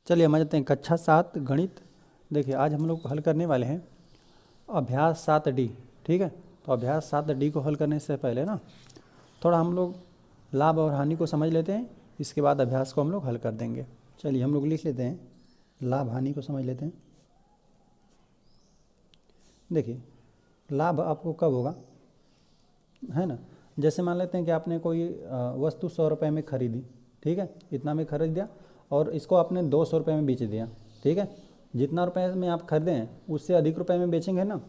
चलिए हम आ जाते हैं कक्षा 7 गणित। देखिए आज हम लोग हल करने वाले हैं अभ्यास 7D। ठीक है, तो अभ्यास 7D को हल करने से पहले ना थोड़ा हम लोग लाभ और हानि को समझ लेते हैं, इसके बाद अभ्यास को हम लोग हल कर देंगे। चलिए हम लोग लिख लेते हैं, लाभ हानि को समझ लेते हैं। देखिए लाभ आपको कब होगा, है ना। जैसे मान लेते हैं कि आपने कोई वस्तु 100 रुपये में खरीदी, ठीक है, इतना में खरीद दिया और इसको आपने 200 रुपये में बेच दिया। ठीक है, जितना रुपये में आप खरीदे हैं उससे अधिक रुपये में बेचेंगे ना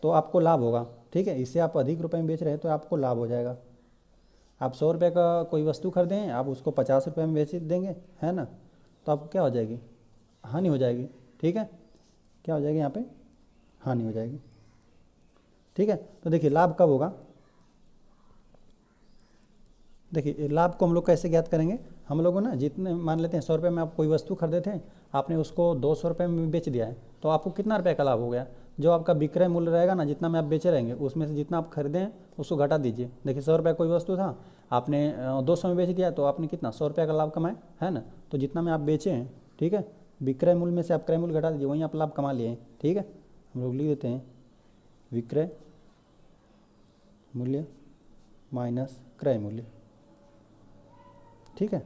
तो आपको लाभ होगा। ठीक है, इससे आप अधिक रुपये में बेच रहे हैं तो आपको लाभ हो जाएगा। आप 100 रुपये का कोई वस्तु खरीदे हैं, आप उसको 50 रुपये में बेच देंगे, है ना, तो आपको क्या हो जाएगी, हानि हो जाएगी। ठीक है, क्या हो जाएगी यहाँ पे, हानि हो जाएगी। ठीक है, तो देखिए लाभ कब होगा। देखिए लाभ को हम लोग कैसे ज्ञात करेंगे, हम लोगों ना जितने मान लेते हैं 100 रुपये में आप कोई वस्तु खरीदे थे, आपने उसको 200 रुपये में बेच दिया है, तो आपको कितना रुपये का लाभ हो गया। जो आपका विक्रय मूल्य रहेगा ना, जितना में आप बेचे रहेंगे उसमें से जितना आप खरीदे हैं उसको घटा दीजिए। देखिए 100 रुपये कोई वस्तु था, आपने 200 में बेच दिया तो आपने कितना 100 रुपये का लाभ कमाए, है ना। तो जितना में आप बेचे हैं, ठीक है, विक्रय मूल्य में से आप क्रय मूल्य घटा दीजिए, वहीं आप लाभ कमा लिए हैं। ठीक है, हम लोग लिख देते हैं विक्रय मूल्य माइनस क्रय मूल्य। ठीक है,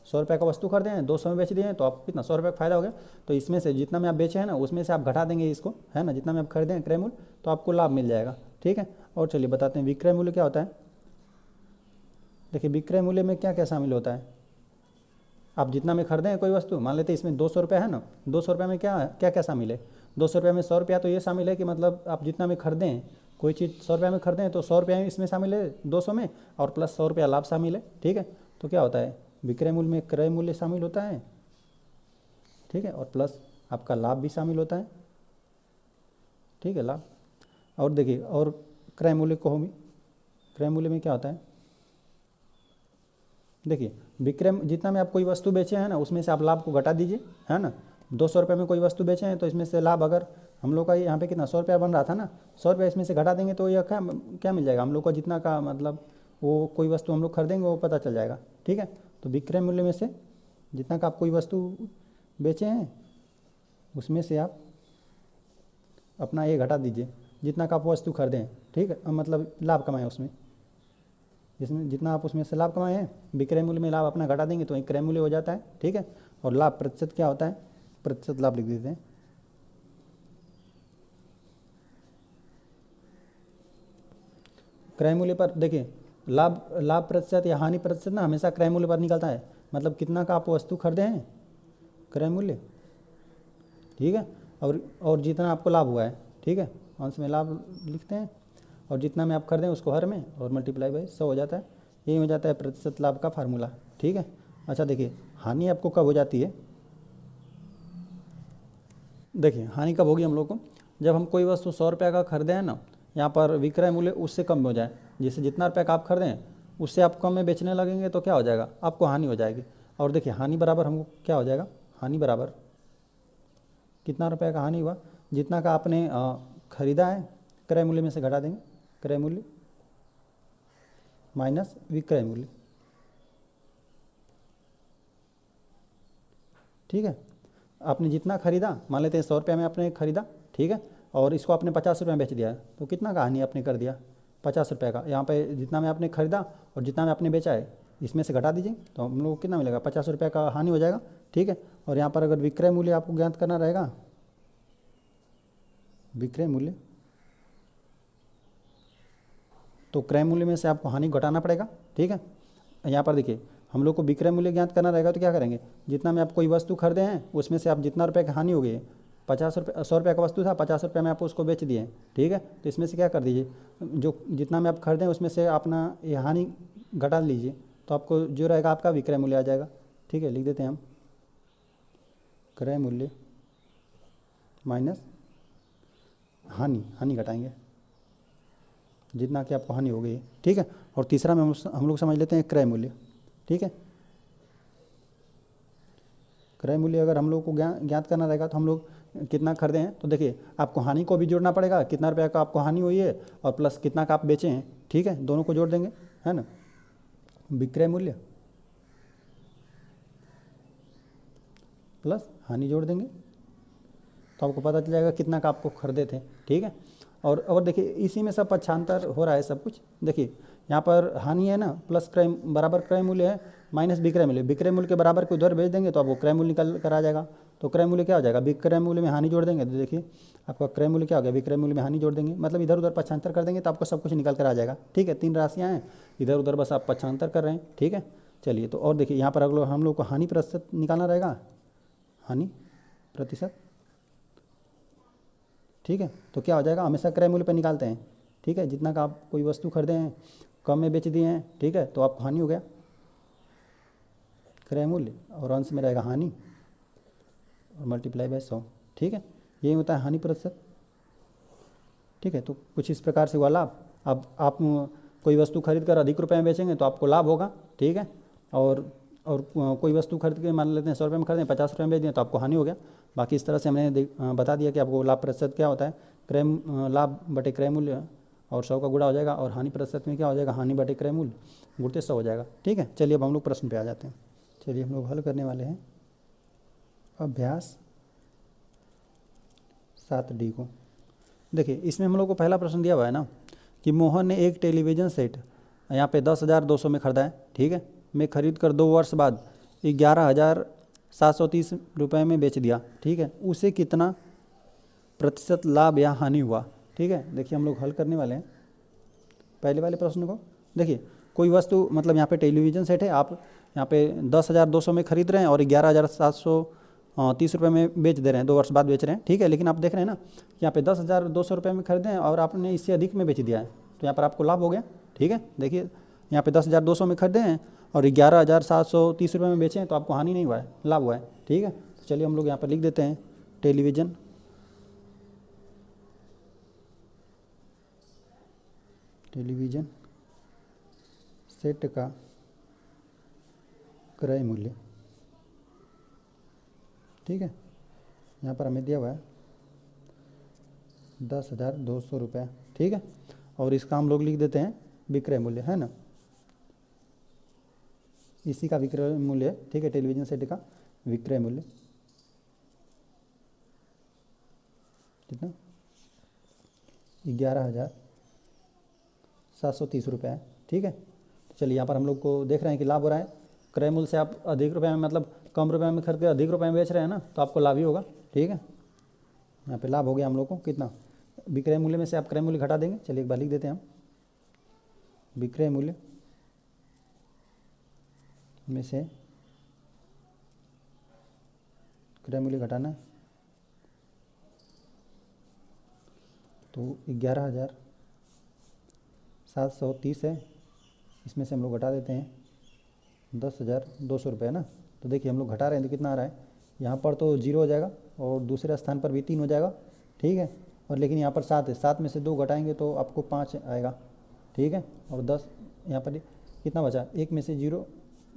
100 रुपये का वस्तु खरीदे हैं, 200 में बेच दिए हैं, तो आपको कितना 100 रुपये का फायदा हो गया। तो इसमें से जितना में आप बेचे हैं ना उसमें से आप घटा देंगे इसको, है ना, जितना में आप खरीदे हैं क्रय मूल्य, तो आपको लाभ मिल जाएगा। ठीक है, और चलिए बताते हैं विक्रय मूल्य क्या होता है। देखिए विक्रय मूल्य में क्या क्या शामिल होता है। आप जितना में खरीदे हैं कोई वस्तु, मान लेते हैं इसमें 200 रुपये है ना, 200 रुपये में क्या क्या क्या शामिल है। 200 रुपये में 100 रुपया तो ये शामिल है कि मतलब आप जितना में खरीदे हैं कोई चीज़ 100 रुपये में खरीदे हैं तो 100 रुपये इसमें शामिल है 200 में, और प्लस 100 रुपया लाभ शामिल है। ठीक है, तो क्या होता है, विक्रय मूल्य में क्रय मूल्य शामिल होता है, ठीक है, और प्लस आपका लाभ भी शामिल होता है। ठीक है, लाभ। और देखिए और क्रय मूल्य को भी, क्रय मूल्य में क्या होता है, देखिए विक्रय जितना में आप कोई वस्तु बेचे हैं ना उसमें से आप लाभ को घटा दीजिए, है ना। 200 रुपये में कोई वस्तु बेचे हैं तो इसमें से लाभ, अगर हम लोग का यहाँ पे कितना 100 रुपया बन रहा था ना, 100 रुपया इसमें से घटा देंगे तो यह क्या क्या मिल जाएगा हम लोग को, जितना का मतलब वो कोई वस्तु हम लोग खरीदेंगे वो पता चल जाएगा। ठीक है, तो विक्रय मूल्य में से जितना का आप कोई वस्तु बेचे हैं उसमें से आप अपना ये घटा दीजिए जितना का आप वस्तु खरीदें हैं। ठीक है, मतलब लाभ कमाएं उसमें, जिसमें जितना आप उसमें से लाभ कमाए हैं विक्रय मूल्य में लाभ अपना घटा देंगे तो एक क्रय मूल्य हो जाता है। ठीक है, और लाभ प्रतिशत क्या होता है, प्रतिशत लाभ लिख देते हैं। क्रय मूल्य पर देखिए लाभ प्रतिशत या हानि प्रतिशत ना हमेशा क्रय मूल्य पर निकलता है, मतलब कितना का आप वस्तु खरीदे हैं क्रय मूल्य। ठीक है, और जितना आपको लाभ हुआ है, ठीक है, अंश में लाभ लिखते हैं, और जितना में आप खरीदें उसको हर में और मल्टीप्लाई बाई 100 हो जाता है। यही हो जाता है प्रतिशत लाभ का फार्मूला। ठीक है, अच्छा देखिए हानि आपको कब हो जाती है। देखिए हानि कब होगी हम लोग को, जब हम कोई वस्तु 100 रुपये का खरीदे हैं ना, यहाँ पर विक्रय मूल्य उससे कम हो जाए, जैसे जितना रुपये का आप खरीदें उससे आप कम में बेचने लगेंगे तो क्या हो जाएगा, आपको हानि हो जाएगी। और देखिए हानि बराबर हमको क्या हो जाएगा, हानि बराबर कितना रुपये का हानि हुआ, जितना का आपने खरीदा है क्रय मूल्य में से घटा देंगे, क्रय मूल्य माइनस विक्रय मूल्य। ठीक है, आपने जितना खरीदा, मान लेते हैं 100 रुपये में आपने खरीदा, ठीक है, और इसको आपने 50 रुपये में बेच दिया है, तो कितना का हानि आपने कर दिया, 50 रुपये का। यहाँ पे जितना में आपने खरीदा और जितना में आपने बेचा है इसमें से घटा दीजिए तो हम लोग को कितना मिलेगा, 50 रुपये का हानि हो जाएगा। ठीक है, और यहाँ पर अगर विक्रय मूल्य आपको ज्ञात करना रहेगा, विक्रय मूल्य, तो क्रय मूल्य में से आपको हानि घटाना पड़ेगा। ठीक है, यहाँ पर देखिए हम लोग को विक्रय मूल्य ज्ञात करना रहेगा तो क्या करेंगे, जितना में आप कोई वस्तु खरीदे हैं उसमें से आप जितना रुपये की हानि हो गई है, 50 रुपये 100 रुपये का वस्तु था, 50 रुपये में आप उसको बेच दिए हैं। ठीक है, तो इसमें से क्या कर दीजिए, जो जितना में आप खरीदें उसमें से अपना ये हानि घटा लीजिए तो आपको जो रहेगा आपका विक्रय मूल्य आ जाएगा। ठीक है, लिख देते हैं हम क्रय मूल्य माइनस हानि घटाएंगे जितना कि आपको हानि हो गई है। ठीक है, और तीसरा में हम लोग समझ लेते हैं क्रय मूल्य। ठीक है, क्रय मूल्य अगर हम लोग को ज्ञात करना रहेगा तो हम लोग कितना खरीदे हैं, तो देखिए आपको हानि को भी जोड़ना पड़ेगा, कितना रुपये का आपको हानि हुई है और प्लस कितना का आप बेचे हैं। ठीक है, दोनों को जोड़ देंगे, है ना। विक्रय मूल्य प्लस हानि जोड़ देंगे तो आपको पता चल जाएगा कितना का आपको खरीदे थे। ठीक है, और देखिए इसी में सब पक्षांतर हो रहा है सब कुछ। देखिए यहाँ पर हानि है ना, प्लस क्रय बराबर क्रय मूल्य है माइनस विक्रय मूल्य। विक्रय मूल्य के बराबर को उधर भेज देंगे तो आपको क्रय मूल्य निकल कर आ जाएगा। तो क्रय मूल्य क्या हो जाएगा, विक्रय मूल्य में हानि जोड़ देंगे तो देखिए आपका क्रय मूल्य क्या हो गया, विक्रय मूल्य में हानि जोड़ देंगे, मतलब इधर उधर पक्षांतर कर देंगे तो आपको सब कुछ निकल कर आ जाएगा। ठीक है, 3 राशियाँ हैं, इधर उधर बस आप पक्षांतर कर रहे हैं। ठीक है, चलिए तो और देखिए यहाँ पर अगले हम लोग को हानि प्रतिशत निकालना रहेगा, हानि प्रतिशत। ठीक है, तो क्या हो जाएगा, हमेशा क्रय मूल्य पर निकालते हैं। ठीक है, जितना का आप कोई वस्तु खरीदे हैं कम में बेच दिए हैं, ठीक है, तो आपको हानि हो गया क्रय मूल्य, और अंश में रहेगा हानि और मल्टीप्लाई बाय 100। ठीक है, यही होता है हानि प्रतिशत। ठीक है, तो कुछ इस प्रकार से हुआ लाभ। अब आप कोई वस्तु खरीद कर अधिक रुपए में बेचेंगे तो आपको लाभ होगा। ठीक है, और कोई वस्तु खरीद के मान लेते हैं 100 रुपये में खरीदें, 50 रुपये में बेच दें तो आपको हानि हो गया। बाकी इस तरह से हमने बता दिया कि आपको लाभ प्रतिशत क्या होता है, क्रय लाभ बटे क्रय मूल्य और 100 का गुणा हो जाएगा, और हानि प्रतिशत में क्या हो जाएगा, हानि बटे क्रय मूल्य गुणते 100 हो जाएगा। ठीक है, चलिए अब हम लोग प्रश्न पे आ जाते हैं। चलिए हम लोग हल करने वाले हैं अभ्यास 7D को। देखिए इसमें हम लोग को पहला प्रश्न दिया हुआ है ना कि मोहन ने एक टेलीविज़न सेट यहाँ पे 10,200 में खरीदा है। ठीक है, मैं खरीद कर 2 वर्ष बाद 11,730 रुपये में बेच दिया। ठीक है, उसे कितना प्रतिशत लाभ या हानि हुआ। ठीक है, देखिए हम लोग हल करने वाले हैं पहले वाले प्रश्न को। देखिए कोई वस्तु मतलब यहाँ पे टेलीविज़न सेट है, आप यहाँ पे 10,200 में खरीद रहे हैं और 11,730 रुपये में बेच दे रहे हैं, 2 वर्ष बाद बेच रहे हैं। ठीक है, लेकिन आप देख रहे हैं ना यहाँ पे 10,200 रुपये में खरीदे हैं और आपने इससे अधिक में बेच दिया है, तो यहाँ पर आपको लाभ हो गया। ठीक है, देखिए यहाँ पे 10,200 में खरीदे हैं और 11,730 रुपये में बेचे हैं तो आपको हानि नहीं हुआ है, लाभ हुआ है। ठीक है, तो चलिए हम लोग यहाँ पर लिख देते हैं टेलीविज़न सेट का क्रय मूल्य। ठीक है, यहाँ पर हमें दिया हुआ है 10,200 रुपये। ठीक है, और इसका हम लोग लिख देते हैं विक्रय मूल्य, है ना, इसी का विक्रय मूल्य है। ठीक है, टेलीविज़न सेट का विक्रय मूल्य कितना, 11,730 रुपये है। ठीक है, तो चलिए यहाँ पर हम लोग को देख रहे हैं कि लाभ हो रहा है। क्रय मूल्य से आप अधिक रुपये में मतलब कम रुपये में खरीद के अधिक रुपये में बेच रहे हैं ना, तो आपको लाभ ही होगा। ठीक है, यहाँ पे लाभ हो गया हम लोग को कितना, विक्रय मूल्य में से आप क्रय मूल्य घटा देंगे। चलिए एक बार लिख देते हैं हम, विक्रय मूल्य में से क्रय मूल्य घटाना है तो 11,730 है, इसमें से हम लोग घटा देते हैं 10,200 रुपये ना। तो देखिए हम लोग घटा रहे हैं तो कितना आ रहा है, यहाँ पर तो 0 हो जाएगा और दूसरे स्थान पर भी 3 हो जाएगा। ठीक है, और लेकिन यहाँ पर 7 है, 7 में से 2 घटाएंगे तो आपको 5 आएगा। ठीक है, और 10 यहाँ पर कितना बचा, 1 में से 0,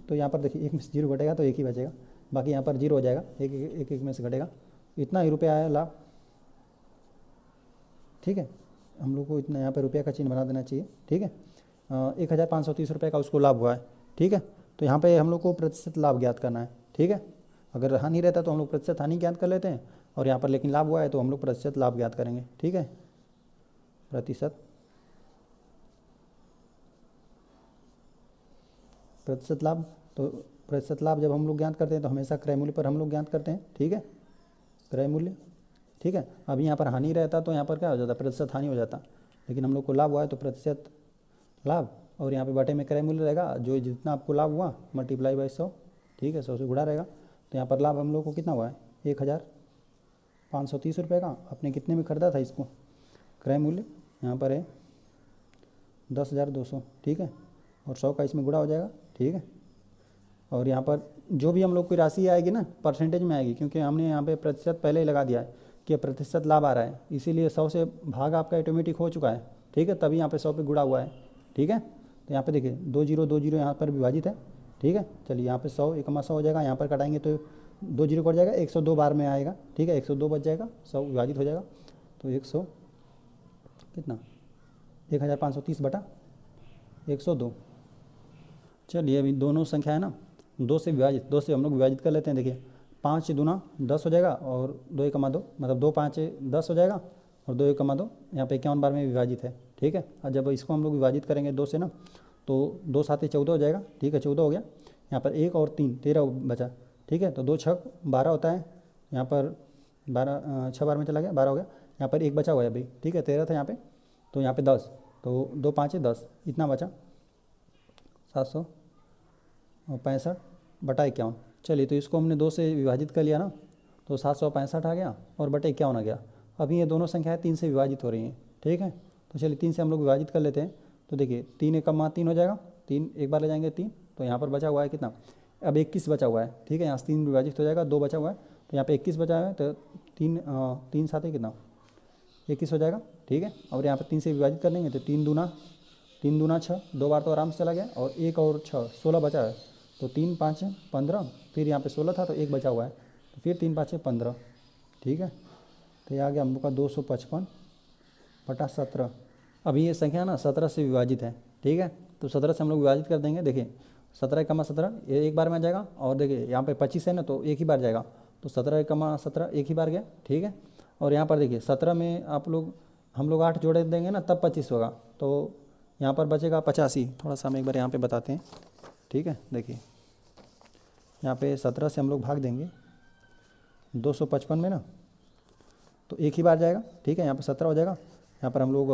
तो यहाँ पर देखिए 1 में से 0 घटेगा तो 1 ही बचेगा, बाकी यहाँ पर 0 हो जाएगा, एक में से घटेगा, इतना ही रुपया आया लाभ। ठीक है, हम लोग को इतना यहाँ पर रुपया का चिन्ह बना देना चाहिए। ठीक है, 1,530 रुपये का उसको लाभ हुआ है। ठीक है, तो यहाँ पे हम लोग को प्रतिशत लाभ ज्ञात करना है। ठीक है, अगर हानि रहता तो हम लोग प्रतिशत हानि ज्ञात कर लेते हैं, और यहाँ पर लेकिन लाभ हुआ है तो हम लोग प्रतिशत लाभ ज्ञात करेंगे। ठीक है, प्रतिशत लाभ, तो प्रतिशत लाभ जब हम लोग ज्ञात करते हैं तो हमेशा क्रय मूल्य पर हम लोग ज्ञात करते हैं। ठीक है, क्रय मूल्य। ठीक है, अभी यहाँ पर हानि रहता तो यहाँ पर क्या हो जाता, प्रतिशत हानि हो जाता, लेकिन हम लोग को लाभ हुआ है तो प्रतिशत लाभ, और यहाँ पे बटे में क्रय मूल्य रहेगा, जो जितना आपको लाभ हुआ मल्टीप्लाई बाय 100। ठीक है, 100 से गुणा रहेगा, तो यहाँ पर लाभ हम लोग को कितना हुआ है, 1,530 रुपये का। आपने कितने में खरीदा था इसको, क्रय मूल्य यहाँ पर है 10,200। ठीक है, और 100 का इसमें गुणा हो जाएगा। ठीक है, और यहाँ पर जो भी हम लोग की राशि आएगी ना परसेंटेज में आएगी, क्योंकि हमने यहाँ पे प्रतिशत पहले ही लगा दिया है कि प्रतिशत लाभ आ रहा है, इसीलिए 100 से भाग आपका ऑटोमेटिक हो चुका है। ठीक है, तभी यहाँ पे 100 पे गुणा हुआ है। ठीक है, तो यहाँ पे देखिए 2 0 2 0 यहाँ पर विभाजित है। ठीक है, चलिए यहाँ पे 100 1 100 हो जाएगा, यहाँ पर कटाएंगे तो 2 0 कट जाएगा, 102 बार में आएगा। ठीक है, 102 बच जाएगा, 100 विभाजित हो जाएगा, तो 100 कितना, 1,530 बटा 102। चलिए अभी दोनों संख्या है ना 2 से विभाजित, 2 से हम लोग विभाजित कर लेते हैं। देखिए 5 दूना 10 हो जाएगा और 2 एक कमा 2, मतलब 2 5 10 हो जाएगा और 2 एक कमा 2, यहाँ पे 51 बार में विभाजित है। ठीक है, और जब इसको हम लोग विभाजित करेंगे 2 से ना, तो 2 7 14 हो जाएगा। ठीक है, 14 हो गया। यहाँ पर 1 और 3 13 बचा। ठीक है, तो 2 6 12 होता है। यहाँ पर 12 6 बार में चला गया, 12 हो गया। यहाँ पर 1 बचा हुआ है भाई। ठीक है, 13 था यहाँ पे, तो यहाँ पे 10, तो 2 5 10, इतना बचा 765 बटा 51। चलिए, तो इसको हमने 2 से विभाजित कर लिया ना, तो 765 आ गया और बटे 51 आ गया। अभी ये दोनों संख्याएं 3 से विभाजित हो रही हैं। ठीक है, तो चलिए 3 से हम लोग विभाजित कर लेते हैं। तो देखिए 3 एक कमा 3 हो जाएगा, 3 एक बार ले जाएंगे 3, तो यहाँ पर बचा हुआ है कितना, अब 21 बचा हुआ है। ठीक है, यहाँ से 3 विभाजित हो जाएगा, 2 बचा हुआ है, तो यहाँ पे 21 बचा है, तो 3 साथ ही कितना 21 हो जाएगा। ठीक है, और यहाँ पर 3 से विभाजित कर लेंगे, तो 3 दूना 6, 2 बार तो आराम से चला गया, और 1 और 6 16 बचा है, तो 3 5 15, फिर यहाँ पे 16 था तो 1 बचा हुआ है, तो फिर 3 5 15। ठीक है, तो ये आ गया हम लोग का 255 बटा 17। अभी ये संख्या ना 17 से विभाजित है। ठीक है, तो 17 से हम लोग विभाजित कर देंगे। देखिए 17 कमा 17 ये एक बार में आ जाएगा, और देखिए यहाँ पे 25 है ना, तो एक ही बार जाएगा, तो 17 कमा 17 एक ही बार गया। ठीक है, और यहाँ पर देखिए 17 में हम लोग 8 जोड़े देंगे ना, तब 25 होगा, तो यहाँ पर बचेगा 85। थोड़ा सा हम एक बार यहाँ पे बताते हैं। ठीक है, देखिए यहाँ पे 17 से हम लोग भाग देंगे 255 में ना, तो एक ही बार जाएगा। ठीक है, यहाँ पे 17 हो जाएगा, यहाँ पर हम लोग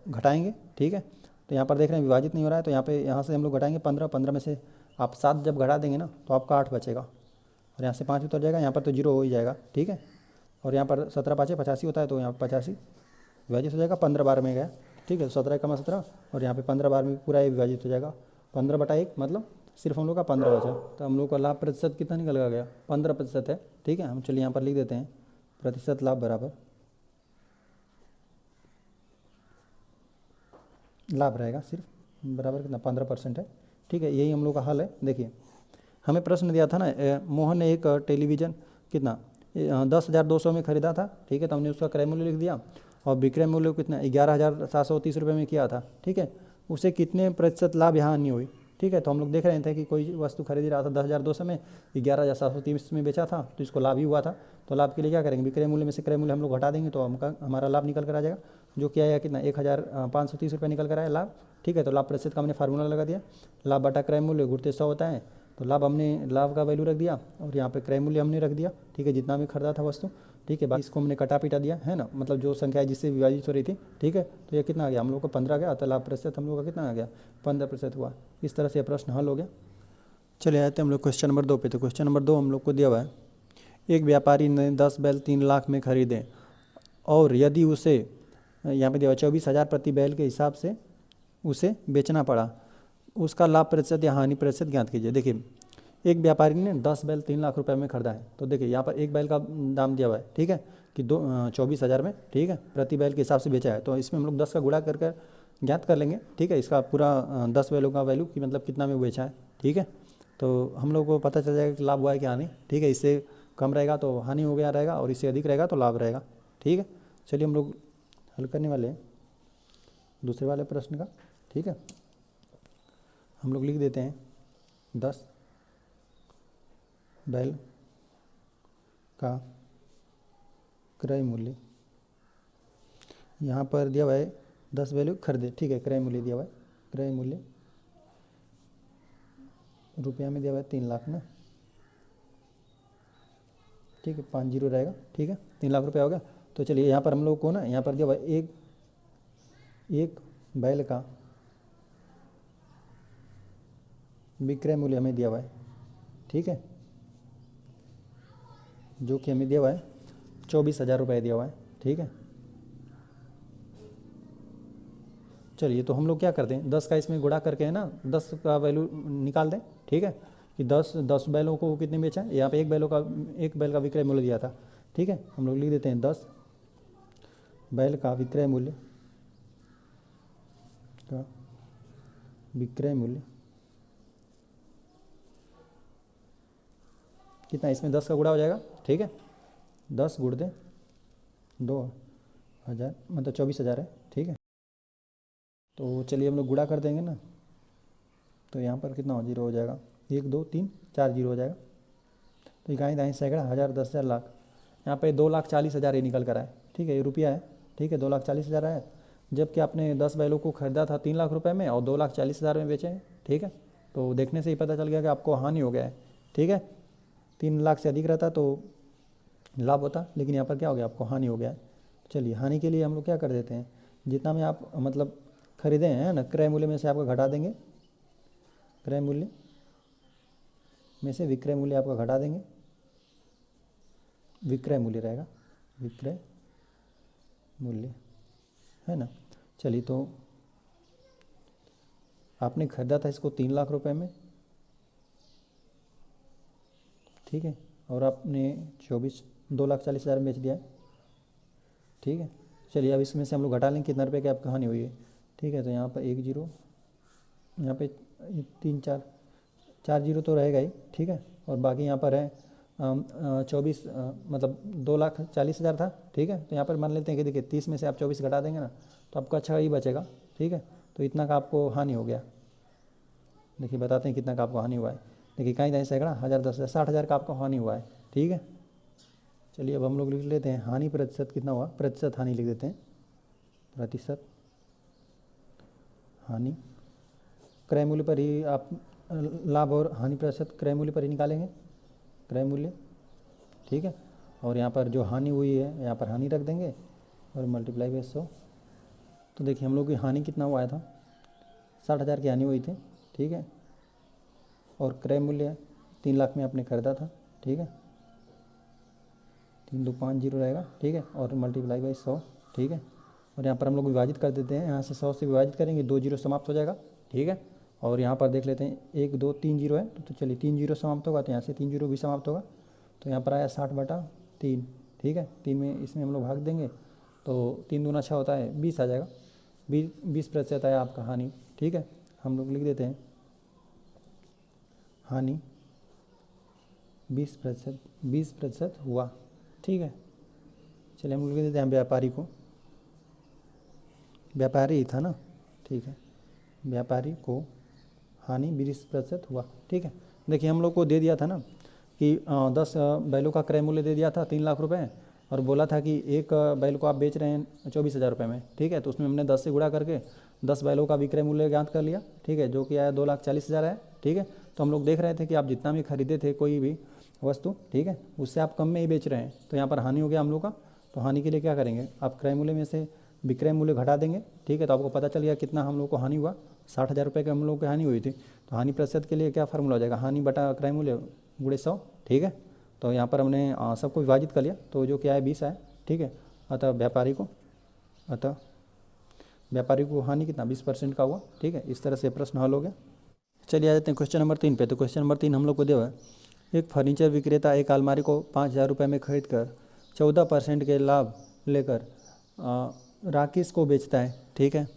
घटाएंगे। ठीक है, तो यहाँ पर देख रहे हैं विभाजित नहीं हो रहा है, तो यहाँ से हम लोग घटाएंगे 15, 15 में से आप 7 जब घटा देंगे ना, तो आपका 8 बचेगा, और यहाँ से 5 उतर जाएगा, यहाँ पर तो 0 हो ही जाएगा। ठीक है, और यहाँ पर 17 5 85 होता है, तो यहाँ पर 85 विभाजित हो जाएगा, 15 बार में गया। ठीक है, 17 कमा 17, और यहाँ पे 15 बार में पूरा ये विभाजित हो जाएगा, 15 बटा 1, मतलब सिर्फ हम लोग का 15 बचा, तो हम लोग का लाभ प्रतिशत कितना निकल गया, 15% है। ठीक है, हम चलिए यहाँ पर लिख देते हैं, प्रतिशत लाभ बराबर लाभ रहेगा सिर्फ बराबर कितना 15% है। ठीक है, यही हम लोग का हल है। देखिए हमें प्रश्न दिया था ना, मोहन ने एक टेलीविज़न कितना 10,200 में ख़रीदा था। ठीक है, तो हमने उसका क्रय मूल्य लिख दिया, और विक्रय मूल्य कितना 11,730 रुपये में किया था। ठीक है, उसे कितने प्रतिशत लाभ यहाँ हानि हुई। ठीक है, तो हम लोग देख रहे थे कि कोई वस्तु खरीद रहा था 10,200 में, 11,730 में बेचा था, तो इसको लाभ ही हुआ था। तो लाभ के लिए क्या करेंगे, विक्रय मूल्य में से क्रय मूल्य हम लोग घटा देंगे, तो हमारा लाभ निकल कर आ जाएगा, जो कि आया कितना 1,530 रुपये निकल कर आया लाभ। ठीक है, तो लाभ प्रतिशत का हमने फार्मूला लगा दिया, लाभ बटा क्रय मूल्य गुणित 100 होता है, तो लाभ का वैल्यू रख दिया, और यहाँ पे क्रय मूल्य हमने रख दिया। ठीक है, जितना भी खरीदा था वस्तु। ठीक है, बाकी इसको हमने कटा पीटा दिया है ना, मतलब जो संख्या है जिससे विभाजित हो रही थी। ठीक है, तो ये कितना आ गया हम लोग को 15 आ गया, तो लाभ प्रतिशत हम लोग का कितना आ गया 15% हुआ। इस तरह से यह प्रश्न हल हो गया। चलिए आते हैं हम लोग क्वेश्चन नंबर 2 पे। तो क्वेश्चन नंबर 2 हम लोग को दिया हुआ है, एक व्यापारी ने 10 बैल 3 लाख में खरीदे, और यदि उसे यहाँ पे दिया हुआ 24,000 प्रति बैल के हिसाब से उसे बेचना पड़ा, उसका लाभ प्रतिशत या हानि प्रतिशत ज्ञात कीजिए। देखिए एक व्यापारी ने 10 बैल 3 लाख रुपए में खरीदा है, तो देखिए यहाँ पर एक बैल का दाम दिया हुआ है। ठीक है, कि 24,000 में। ठीक है, प्रति बैल के हिसाब से बेचा है, तो इसमें हम लोग 10 का गुणा कर ज्ञात कर लेंगे। ठीक है, इसका पूरा 10 बैलों का वैल्यू कि मतलब कितना में बेचा है। ठीक है, तो हम लोग को पता चल जाएगा कि लाभ हुआ है कि हानि। ठीक है, इससे कम रहेगा तो हानि हो गया रहेगा, और इससे अधिक रहेगा तो लाभ रहेगा। ठीक है, चलिए हम लोग हल करने वाले हैं दूसरे वाले प्रश्न का। ठीक है, हम लोग लिख देते हैं 10 बैल का क्रय मूल्य, यहाँ पर दिया हुआ है 10 वैल्यू खरीदे। ठीक है, क्रय मूल्य दिया हुआ है, क्रय मूल्य रुपया में दिया हुआ है 3 लाख ना। ठीक है, 5 जीरो रहेगा। ठीक है, 3 लाख रुपया हो गया। तो चलिए यहाँ पर हम लोग को ना, यहाँ पर दिया हुआ है एक बैल का विक्रय मूल्य हमें दिया हुआ है। ठीक है, जो कि हमें दिया हुआ है 24,000 रुपये दिया हुआ है। ठीक है, चलिए तो हम लोग क्या करते हैं, 10 का इसमें गुणा करके है ना 10 का वैल्यू निकाल दें। ठीक है, कि 10 बैलों को कितने बेचा है, यहाँ पे एक बैल का विक्रय मूल्य दिया था। ठीक है, हम लोग लिख देते हैं 10 बैल का विक्रय मूल्य कितना, इसमें 10 का गुणा हो जाएगा। ठीक है, 10 गुण दें 2,000 मतलब 24,000 है। ठीक है, तो चलिए हम लोग गुणा कर देंगे ना, तो यहाँ पर कितना हो 0 हो जाएगा, 1 2 3 4 जीरो हो जाएगा। तो इकाई दाई सैकड़ा, हज़ार, 10,000, लाख। यहाँ पे 2,40,000 ही निकल कर आए, ठीक है, ये रुपया है, ठीक है, 2,40,000 है। जबकि आपने 10 बैलों को खरीदा था 3 लाख रुपए में और 2,40,000 में बेचे हैं, ठीक है। तो देखने से ही पता चल गया कि आपको हानि हो गया है, ठीक है। 3 लाख से अधिक रहता तो लाभ होता, लेकिन यहाँ पर क्या हो गया, आपको हानि हो गया है। चलिए, हानि के लिए हम लोग क्या कर देते हैं, जितना में आप मतलब खरीदे हैं ना, क्रय मूल्य में से आपका घटा देंगे, क्रय मूल्य में से विक्रय मूल्य आपका घटा देंगे, विक्रय मूल्य रहेगा, विक्रय मूल्य, है ना। चलिए, तो आपने खरीदा था इसको 3 लाख रुपए में, ठीक है, और आपने 2,40,000 में बेच दिया है, ठीक है। चलिए, अब इसमें से हम लोग घटा लेंगे कितना रुपये की आपकी हानि हुई है, ठीक है। तो यहाँ पर 1 जीरो, यहाँ पे 3 4 जीरो तो रहेगा ही, ठीक है। और बाकी यहाँ पर है 24, मतलब 2,40,000 था, ठीक है। तो यहाँ पर मान लेते हैं कि देखिए 30 में से आप 24 घटा देंगे ना, तो आपका अच्छा ही बचेगा, ठीक है। तो इतना का आपको हानि हो गया। देखिए, बताते हैं कितना का आपको हानि हुआ है। देखिए, कहीं दाई सैकड़ा, हज़ार, 10,000, 60,000 का आपका हानि हुआ है, ठीक है। चलिए, अब हम लोग लिख लेते हैं हानि प्रतिशत कितना हुआ, प्रतिशत हानि लिख देते हैं, प्रतिशत हानि। क्रय मूल्य पर ही आप लाभ और हानि प्रतिशत क्रय मूल्य पर ही निकालेंगे, क्रय मूल्य, ठीक है। और यहाँ पर जो हानि हुई है यहाँ पर हानि रख देंगे और मल्टीप्लाई बाय 100। तो देखिए, हम लोग की हानि कितना हुआ था, 60,000 की हानि हुई थी, ठीक है। और क्रय मूल्य 3 लाख में आपने खरीदा था, ठीक है, 3250 रहेगा, ठीक है, और मल्टीप्लाई बाई 100, ठीक है। और यहाँ पर हम लोग विभाजित कर देते हैं, यहाँ से 100 से विभाजित करेंगे, 2 जीरो समाप्त हो जाएगा, ठीक है। और यहाँ पर देख लेते हैं 1 2 3 जीरो है, तो चलिए 3 जीरो समाप्त होगा, तो यहाँ से 3 जीरो भी समाप्त होगा। तो यहाँ पर आया 60/3, ठीक है, 3 में इसमें हम लोग भाग देंगे, तो 3 दूना 6 होता है, 20 आ जाएगा, 20% आया आपका हानि, ठीक है। हम लोग लिख देते हैं हानि 20% हुआ, ठीक है। चलिए, हम लोग लिख देते हैं व्यापारी को, व्यापारी ही था ना, ठीक है, व्यापारी को हानि 20% हुआ, ठीक है। देखिए, हम लोग को दे दिया था ना कि 10 बैलों का क्रय मूल्य दे दिया था 3 लाख रुपए, और बोला था कि एक बैल को आप बेच रहे हैं 24,000 रुपये में, ठीक है। तो उसमें हमने 10 से गुणा करके 10 बैलों का विक्रय मूल्य ज्ञात कर लिया, ठीक है, जो कि आया 2,40,000 है, ठीक है। तो हम लोग देख रहे थे कि आप जितना भी खरीदे थे कोई भी वस्तु, ठीक है, उससे आप कम में ही बेच रहे हैं, तो यहाँ पर हानि हो गया हम लोग का। तो हानि के लिए क्या करेंगे, आप क्रय मूल्य में से विक्रय मूल्य घटा देंगे, ठीक है। तो आपको पता चल गया कितना हम लोग को हानि हुआ, 60,000 रुपये की हम लोग की हानि हुई थी। तो हानि प्रतिशत के लिए क्या फार्मूला हो जाएगा, हानि बटा क्रय मूल्य गुणे 100, ठीक है। तो यहाँ पर हमने सबको विभाजित कर लिया, तो जो क्या है 20 है, ठीक है। अतः व्यापारी को हानि कितना 20% का हुआ, ठीक है। इस तरह से प्रश्न हल हो गया। चलिए, आ जाते हैं क्वेश्चन नंबर 3 पे। तो क्वेश्चन नंबर 3 हम लोग को दिया है, एक फर्नीचर विक्रेता एक अलमारी को 5,000 रुपये में खरीद कर 14% के लाभ लेकर राकेश को बेचता है, ठीक है।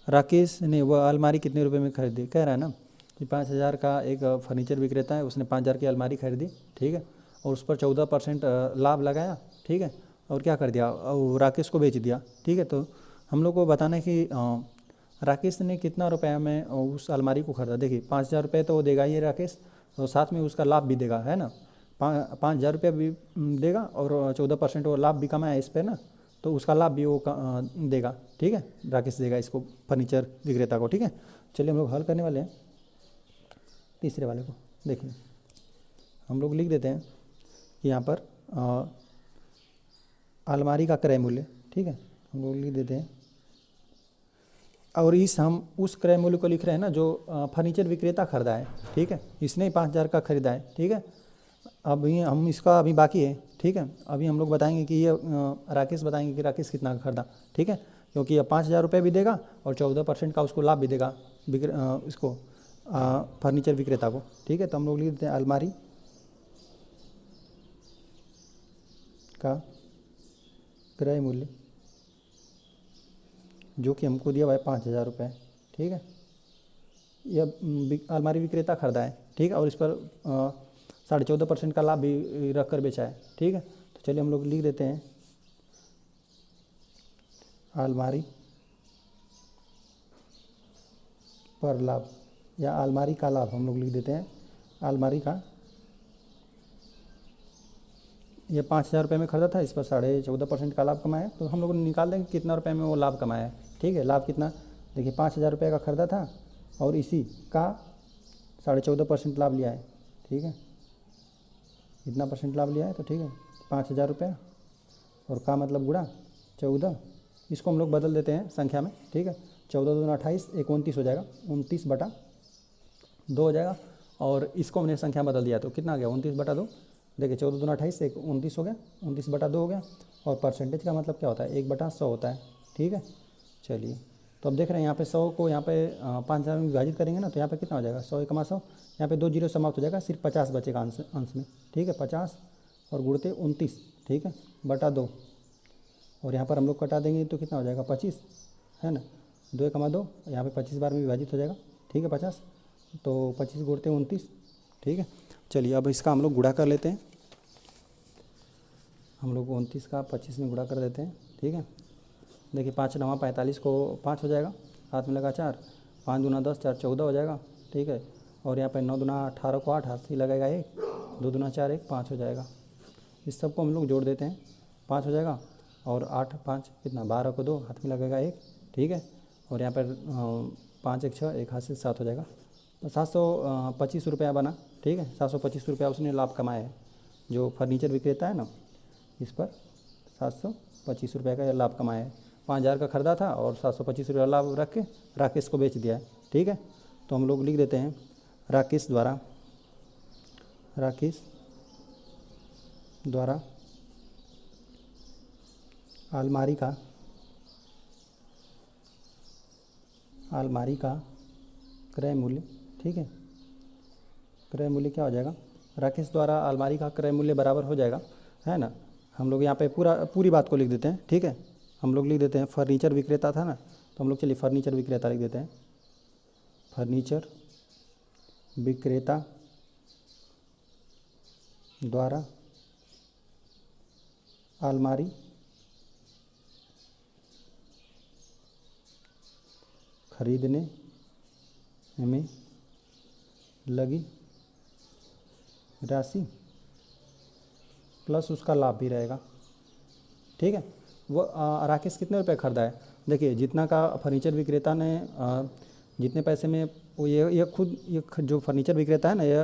राकेश ने वह अलमारी कितने रुपए में खरीदी, कह रहा है ना कि 5,000 का एक फर्नीचर विक्रेता है, उसने 5,000 की अलमारी खरीदी, ठीक है, और उस पर 14% लाभ लगाया, ठीक है, और क्या कर दिया, और राकेश को बेच दिया, ठीक है। तो हम लोग को बताना है कि राकेश ने कितना रुपया में उस अलमारी को खरीदा। देखिए, 5,000 रुपये तो वो देगा ही राकेश, और साथ में उसका लाभ भी देगा, है ना, 5,000 रुपये भी देगा, और 14% वो लाभ भी कमाया इस पर ना, तो उसका लाभ भी वो देगा, ठीक है, राकेश देगा इसको, फर्नीचर विक्रेता को, ठीक है। चलिए, हम लोग हल करने वाले हैं तीसरे वाले को। देखिए, हम लोग लिख देते हैं कि यहाँ पर अलमारी का क्रय मूल्य, ठीक है, हम लोग लिख देते हैं, और हम उस क्रय मूल्य को लिख रहे हैं ना जो फर्नीचर विक्रेता खरीदा है, ठीक है, इसने 5,000 का खरीदा है, ठीक है। अभी हम इसका अभी बाकी है, ठीक है। अभी हम लोग बताएंगे कि ये राकेश बताएंगे कि राकेश कितना का खरीदा, ठीक है, क्योंकि ये 5,000 रुपये भी देगा और 14% का उसको लाभ भी देगा इसको फर्नीचर विक्रेता को, ठीक है। तो हम लोग लिख देते हैं अलमारी का क्रय मूल्य जो कि हमको दिया हुआ है 5,000 रुपये, ठीक है। यह अलमारी विक्रेता खरीदा है, ठीक है, और इस पर 14.5% का लाभ भी रख कर बेचा है, ठीक है। तो चलिए, हम लोग लिख देते हैं अलमारी पर लाभ, या अलमारी का लाभ हम लोग लिख देते हैं, अलमारी का ये 5,000 रुपये में खरीदा था, इस पर 14.5% का लाभ कमाया, तो हम लोग निकाल देंगे कितना रुपये में वो लाभ कमाया है। ठीक है, लाभ कितना, देखिए 5,000 रुपये का खरीदा था और इसी का 14.5% लाभ लिया है। ठीक है, इतना परसेंट लाभ लिया है, तो ठीक है 5,000 रुपया और का मतलब गुणा 14, इसको हम लोग बदल देते हैं संख्या में। ठीक है, 14 दूना 28, 29 हो जाएगा, 29/2 हो जाएगा। और इसको हमने संख्या बदल दिया तो कितना आ गया, 29/2। देखिए 14 दूना 28, 29 हो गया, 29/2 हो गया। और परसेंटेज का मतलब क्या होता है, 1/100 होता है। ठीक है, चलिए तो अब देख रहे हैं यहाँ पे 100 को यहाँ पे 5,000 में विभाजित करेंगे ना, तो यहाँ पे कितना हो जाएगा, 100 × 100, यहाँ पे 2 जीरो समाप्त हो जाएगा, सिर्फ 50 बचेगा अंश में। ठीक है, 50 और गुणते 29, ठीक है, /2। और यहाँ पर हम लोग कटा देंगे तो कितना हो जाएगा, 25, है ना, 2 × 2, यहाँ पे 25 बार में विभाजित हो जाएगा। ठीक है, 50, तो 25 गुणते 29। ठीक है, चलिए अब इसका हम लोग गुणा कर लेते हैं। हम लोग 29 का 25 में गुणा कर देते हैं। ठीक है, देखिए 5 9 45 को 5 हो जाएगा, हाथ में लगा 4, 5 दूना 10, 4 14 हो जाएगा। ठीक है, और यहाँ पे 9 दूना 18 को 8, हाथ से लगेगा 1, 2 दूना 4 1, 5 हो जाएगा। इस सब को हम लोग जोड़ देते हैं, 5 हो जाएगा, और 8 5 कितना, 12 को 2, हाथ में लगेगा 1। ठीक है, और यहाँ पर 5 1 6, एक हाथ से 7 हो जाएगा, तो 725 रुपया बना। ठीक है, 725 रुपया उसने लाभ कमाया है, जो फर्नीचर विक्रेता है ना, इस पर 725 रुपये का लाभ कमाया है। 5,000 का खरीदा था और 725 रुपया लाभ रख के राकेश को बेच दिया है। ठीक है, तो हम लोग लिख देते हैं राकेश द्वारा अलमारी का क्रय मूल्य। ठीक है, क्रय मूल्य क्या हो जाएगा, राकेश द्वारा अलमारी का क्रय मूल्य बराबर हो जाएगा, है ना। हम लोग यहाँ पे पूरी बात को लिख देते हैं। ठीक है, हम लोग लिख देते हैं फर्नीचर विक्रेता था ना, तो हम लोग चलिए फर्नीचर विक्रेता लिख देते हैं। फर्नीचर विक्रेता द्वारा अलमारी खरीदने में लगी राशि प्लस उसका लाभ भी रहेगा। ठीक है, वो राकेश कितने रुपए खरीदा है, देखिए जितना का फर्नीचर विक्रेता ने जितने पैसे में वो ये खुद ये जो फर्नीचर विक्रेता है ना, ये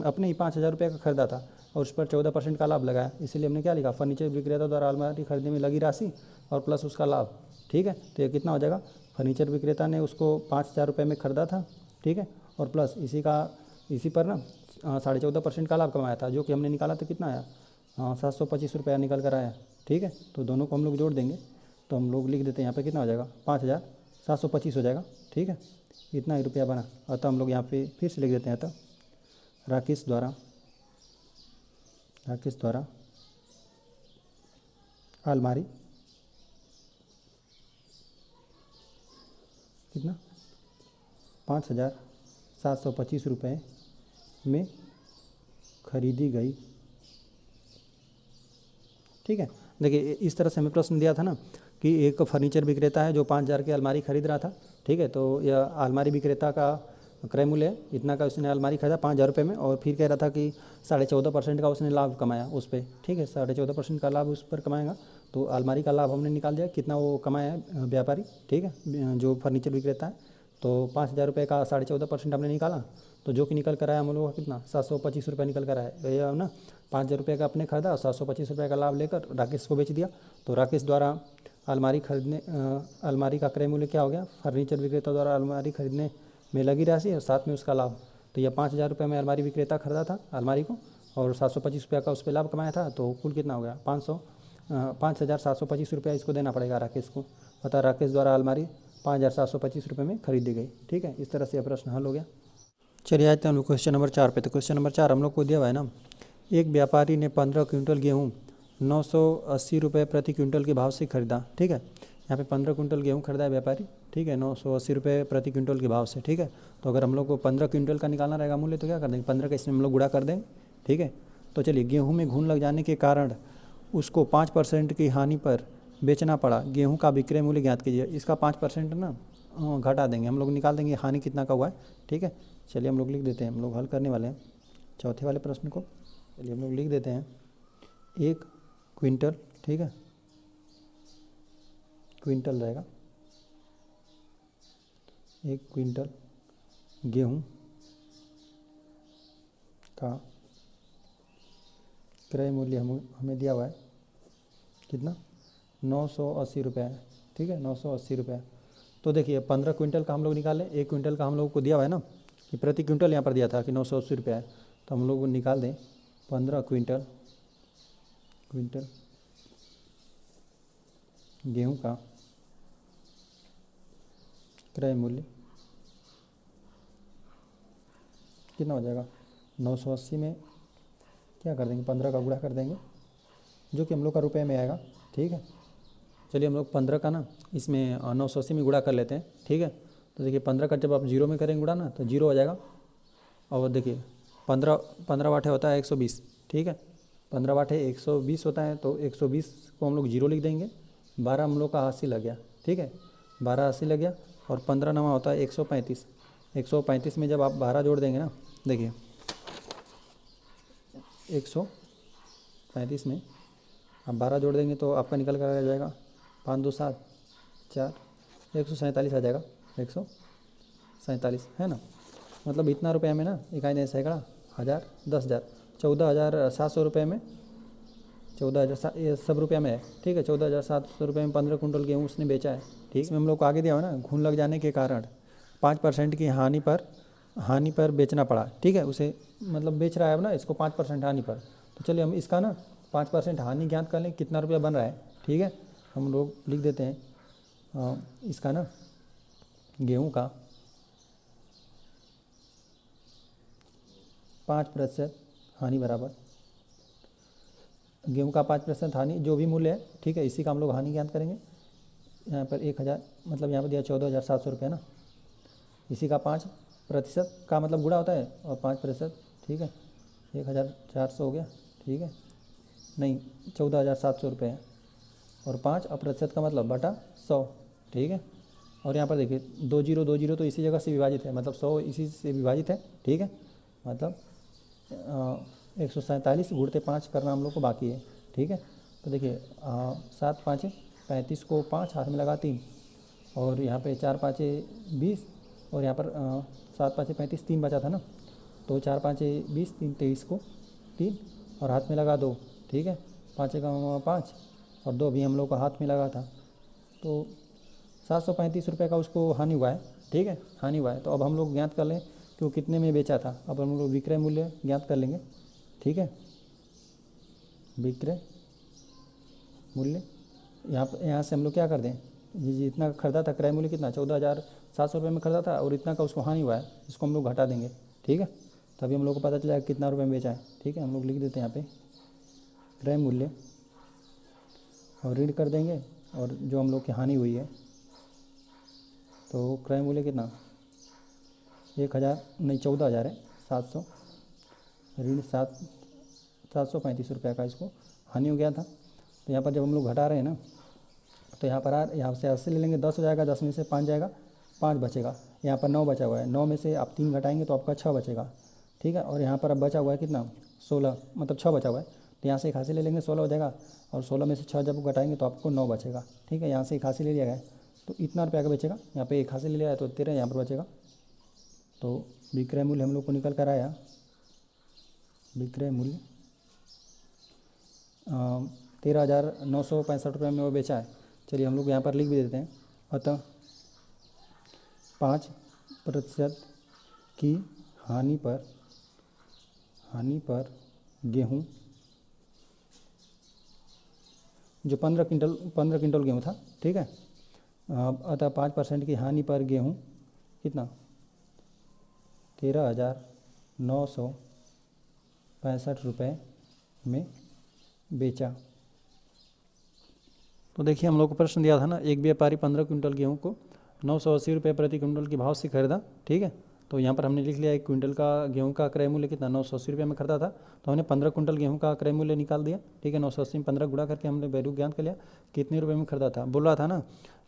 अपने ही 5,000 रुपये का खरीदा था और उस पर 14% का लाभ लगाया, इसीलिए हमने क्या लिखा, फर्नीचर विक्रेता द्वारा अलमारी खरीदने में लगी राशि और प्लस उसका लाभ। ठीक है, तो ये कितना हो जाएगा, फर्नीचर विक्रेता ने उसको 5,000 रुपये में ख़रीदा था। ठीक है, और प्लस इसी पर ना 14.5% का लाभ कमाया था, जो कि हमने निकाला तो कितना आया, 725 रुपया निकल कर आया। ठीक है, तो दोनों को हम लोग जोड़ देंगे, तो हम लोग लिख देते हैं यहाँ पे कितना हो जाएगा, 5,725 हो जाएगा। ठीक है, इतना ही रुपया बना। अतः हम लोग यहाँ पे फिर से लिख देते हैं, अतः राकेश द्वारा अलमारी कितना, 5,725 रुपये में खरीदी गई। ठीक है, देखिए इस तरह से हमें प्रश्न दिया था ना कि एक फर्नीचर विक्रेता है जो 5,000 की अलमारी खरीद रहा था। ठीक है, तो यह अलमारी विक्रेता का क्रय मूल्य है, इतना का उसने अलमारी खरीदा 5,000 रुपये में, और फिर कह रहा था कि 14.5% का उसने लाभ कमाया उस पर। ठीक है, 14.5% का लाभ उस पर कमाएगा, तो अलमारी का लाभ हमने निकाल दिया कितना वो कमाया है व्यापारी। ठीक है, जो फर्नीचर विक्रेता है, तो 5,000 रुपये का 14.5% हमने निकाला, तो जो कि निकल कर आया हम लोगों का कितना, 725 रुपये निकल कर आया। ये ना 5,000 रुपये का अपने खरीदा और 725 रुपये का लाभ लेकर राकेश को बेच दिया, तो राकेश द्वारा अलमारी का क्रय मूल्य क्या हो गया, फर्नीचर विक्रेता द्वारा अलमारी खरीदने में लगी राशि और साथ में उसका लाभ। तो यह 5,000 रुपये में अलमारी विक्रेता खरीदा था अलमारी को और 725 रुपये का उस पर लाभ कमाया था, तो कुल कितना हो गया, 5,725 रुपया इसको देना पड़ेगा राकेश को। अतः राकेश द्वारा अलमारी 5,725 रुपये में खरीदी गई। ठीक है, इस तरह से यह प्रश्न हल हो गया। चलिए आते हैं हम लोग क्वेश्चन नंबर 4 पे। तो क्वेश्चन नंबर 4 हम लोग को दिया हुआ है ना, एक व्यापारी ने 15 क्विंटल गेहूँ 980 रुपये प्रति क्विंटल के भाव से खरीदा। ठीक है, यहाँ पे 15 क्विंटल गेहूँ खरीदा है व्यापारी। ठीक है, 980 रुपये प्रति क्विंटल के भाव से। ठीक है, तो अगर हम लोग को 15 क्विंटल का निकालना रहेगा मूल्य, तो क्या कर देंगे, 15 का इसमें हम लोग गुणा कर देंगे। ठीक है, तो चलिए गेहूँ में घुन लग जाने के कारण उसको 5% की हानि पर बेचना पड़ा, गेहूँ का विक्रय मूल्य ज्ञात कीजिए। इसका 5% ना घटा देंगे, हम लोग निकाल देंगे हानि कितना का हुआ है। ठीक है, चलिए हम लोग लिख देते हैं, हम लोग हल करने वाले हैं चौथे वाले प्रश्न को। चलिए हम लोग लिख देते हैं, एक क्विंटल, ठीक है, क्विंटल रहेगा, 1 क्विंटल गेहूं का क्रय मूल्य हमें दिया हुआ है कितना, 980 रुपये है, ठीक है, 980 रुपये। तो देखिए 15 क्विंटल का हम लोग निकालें, 1 क्विंटल का हम लोग को दिया हुआ है ना कि प्रति क्विंटल यहाँ पर दिया था कि 980 रुपये है, तो हम लोग निकाल दें 15 क्विंटल गेहूं का क्रय मूल्य कितना हो जाएगा, 980 में क्या कर देंगे, 15 का गुणा कर देंगे जो कि हम लोग का रुपए में आएगा, ठीक है। चलिए हम लोग 15 का ना इसमें 980 में गुणा कर लेते हैं, ठीक है। तो देखिए 15 का जब आप जीरो में करेंगे गुणा ना तो जीरो हो जाएगा, और देखिए 15 वाटे होता है 120, ठीक है, 15 वाटे 120 होता है, तो 120 को हम लोग जीरो लिख देंगे, 12 हम लोग का 80 लग गया, ठीक है, 12 80 लग गया, और 15 नवा होता है 135, 135 में जब आप 12 जोड़ देंगे ना, देखिए 135 में आप 12 जोड़ देंगे तो आपका निकल कर आ जाएगा 5 2 7 4, 147 आ जाएगा, 147 है ना। मतलब इतना रुपये में ना इकाई दें सैकड़ा, हज़ार, 10,000, 14,700 रुपये में, 14,000 ये सब रुपये में है, ठीक है, 14,700 रुपये में 15 कुंटल गेहूँ उसने बेचा है, ठीक। इसमें हम लोग को आगे दिया हुआ ना, घून लग जाने के कारण 5% की हानि पर बेचना पड़ा, ठीक है, उसे मतलब बेच रहा है अब ना इसको 5% हानि पर। तो चलिए हम इसका ना 5% हानि ज्ञात कर लें कितना रुपया बन रहा है, ठीक है। हम लोग लिख देते हैं इसका ना गेहूं का 5% हानि बराबर, गेहूं का 5% हानि जो भी मूल्य है, ठीक है, इसी का हम लोग हानि ज्ञात करेंगे। यहाँ पर 1,000 मतलब यहाँ पर दिया 14,700 रुपये ना, इसी का 5% का मतलब गुणा होता है और 5%, ठीक है, 1,400 हो गया, ठीक है, नहीं 14,700 रुपये है, और 5% का मतलब बटा 100, ठीक है। और यहाँ पर देखिए 20 तो इसी जगह से विभाजित है, मतलब 100 इसी से विभाजित है, ठीक है, मतलब 147 गुणते 5 करना हम लोग को बाकी है, ठीक है। तो देखिए 7 5 35 को 5 हाथ में लगा 3, और यहाँ पे 4 5 20, और यहाँ पर 7 5 35 3 बचा था ना, तो 4 5 20 3 23 को 3 और हाथ में लगा 2, ठीक है, 5 का 5 और 2 भी हम लोग को हाथ में लगा था, तो 735 रुपये का उसको हानि हुआ है, ठीक है, हानि हुआ है। तो अब हम लोग ज्ञात कर लें कि वो कितने में बेचा था। अब हम लोग विक्रय मूल्य ज्ञात कर लेंगे, ठीक है, विक्रय मूल्य यहाँ से हम लोग क्या कर दें, जितना खरीदा था क्रय मूल्य कितना 14,700 रुपये में खरीदा था, और इतना का उसको हानि हुआ है, इसको हम लोग घटा देंगे, ठीक है, तभी हम लोग को पता चला कितना रुपये में बेचा है, ठीक है। हम लोग लिख देते हैं यहाँ पे क्रय मूल्य और ऋण कर देंगे, और जो हम लोग की हानि हुई है, तो क्रय मूल्य कितना 1,000 नहीं 14,000 है 700, ऋण 735 रुपये का इसको हानि हो गया था। तो यहाँ पर जब हम लोग घटा रहे हैं ना, तो यहाँ से 80 ले लेंगे, 10 हो जाएगा, 10 में से 5 जाएगा, 5 बचेगा, यहाँ पर 9 बचा हुआ है, 9 में से आप 3 घटाएंगे तो आपका 6 बचेगा, ठीक है। और यहाँ पर अब बचा हुआ है कितना 16, मतलब 6 बचा हुआ है, तो यहाँ से 1 हासिल ले लेंगे 16 हो जाएगा, और 16 में से 6 जब घटाएंगे तो आपको 9 बचेगा, ठीक है। यहाँ से 1 हासिल ले लिया गया है, तो इतना रुपया का बचेगा, यहाँ पे 1 हासिल ले लिया है तो 13 यहाँ पर बचेगा। तो विक्रय मूल्य हम लोग को निकल कर आया, विक्रय मूल्य 13,965 रुपये में वो बेचा है। चलिए हम लोग यहाँ पर लिख भी देते हैं, अतः 5% की हानि पर गेहूँ, जो 15 क्विंटल गेहूँ था, ठीक है, अतः 5% की हानि पर गेहूँ कितना 13,965 रुपये में बेचा। तो देखिए हम लोग को प्रश्न दिया था ना, एक व्यापारी 15 क्विंटल गेहूँ को 980 रुपये प्रति क्विंटल के भाव से खरीदा, ठीक है। तो यहाँ पर हमने लिख लिया 1 क्विंटल का गेहूँ का क्रय मूल्य कितना 980 रुपये में खरीदा था, तो हमने 15 क्विंटल गेहूँ का क्रय मूल्य निकाल दिया, ठीक है। 980 में 15 गुणा करके हमने वैल्यू ज्ञात कर लिया कितने रुपये में खरीदा था। बोल रहा था ना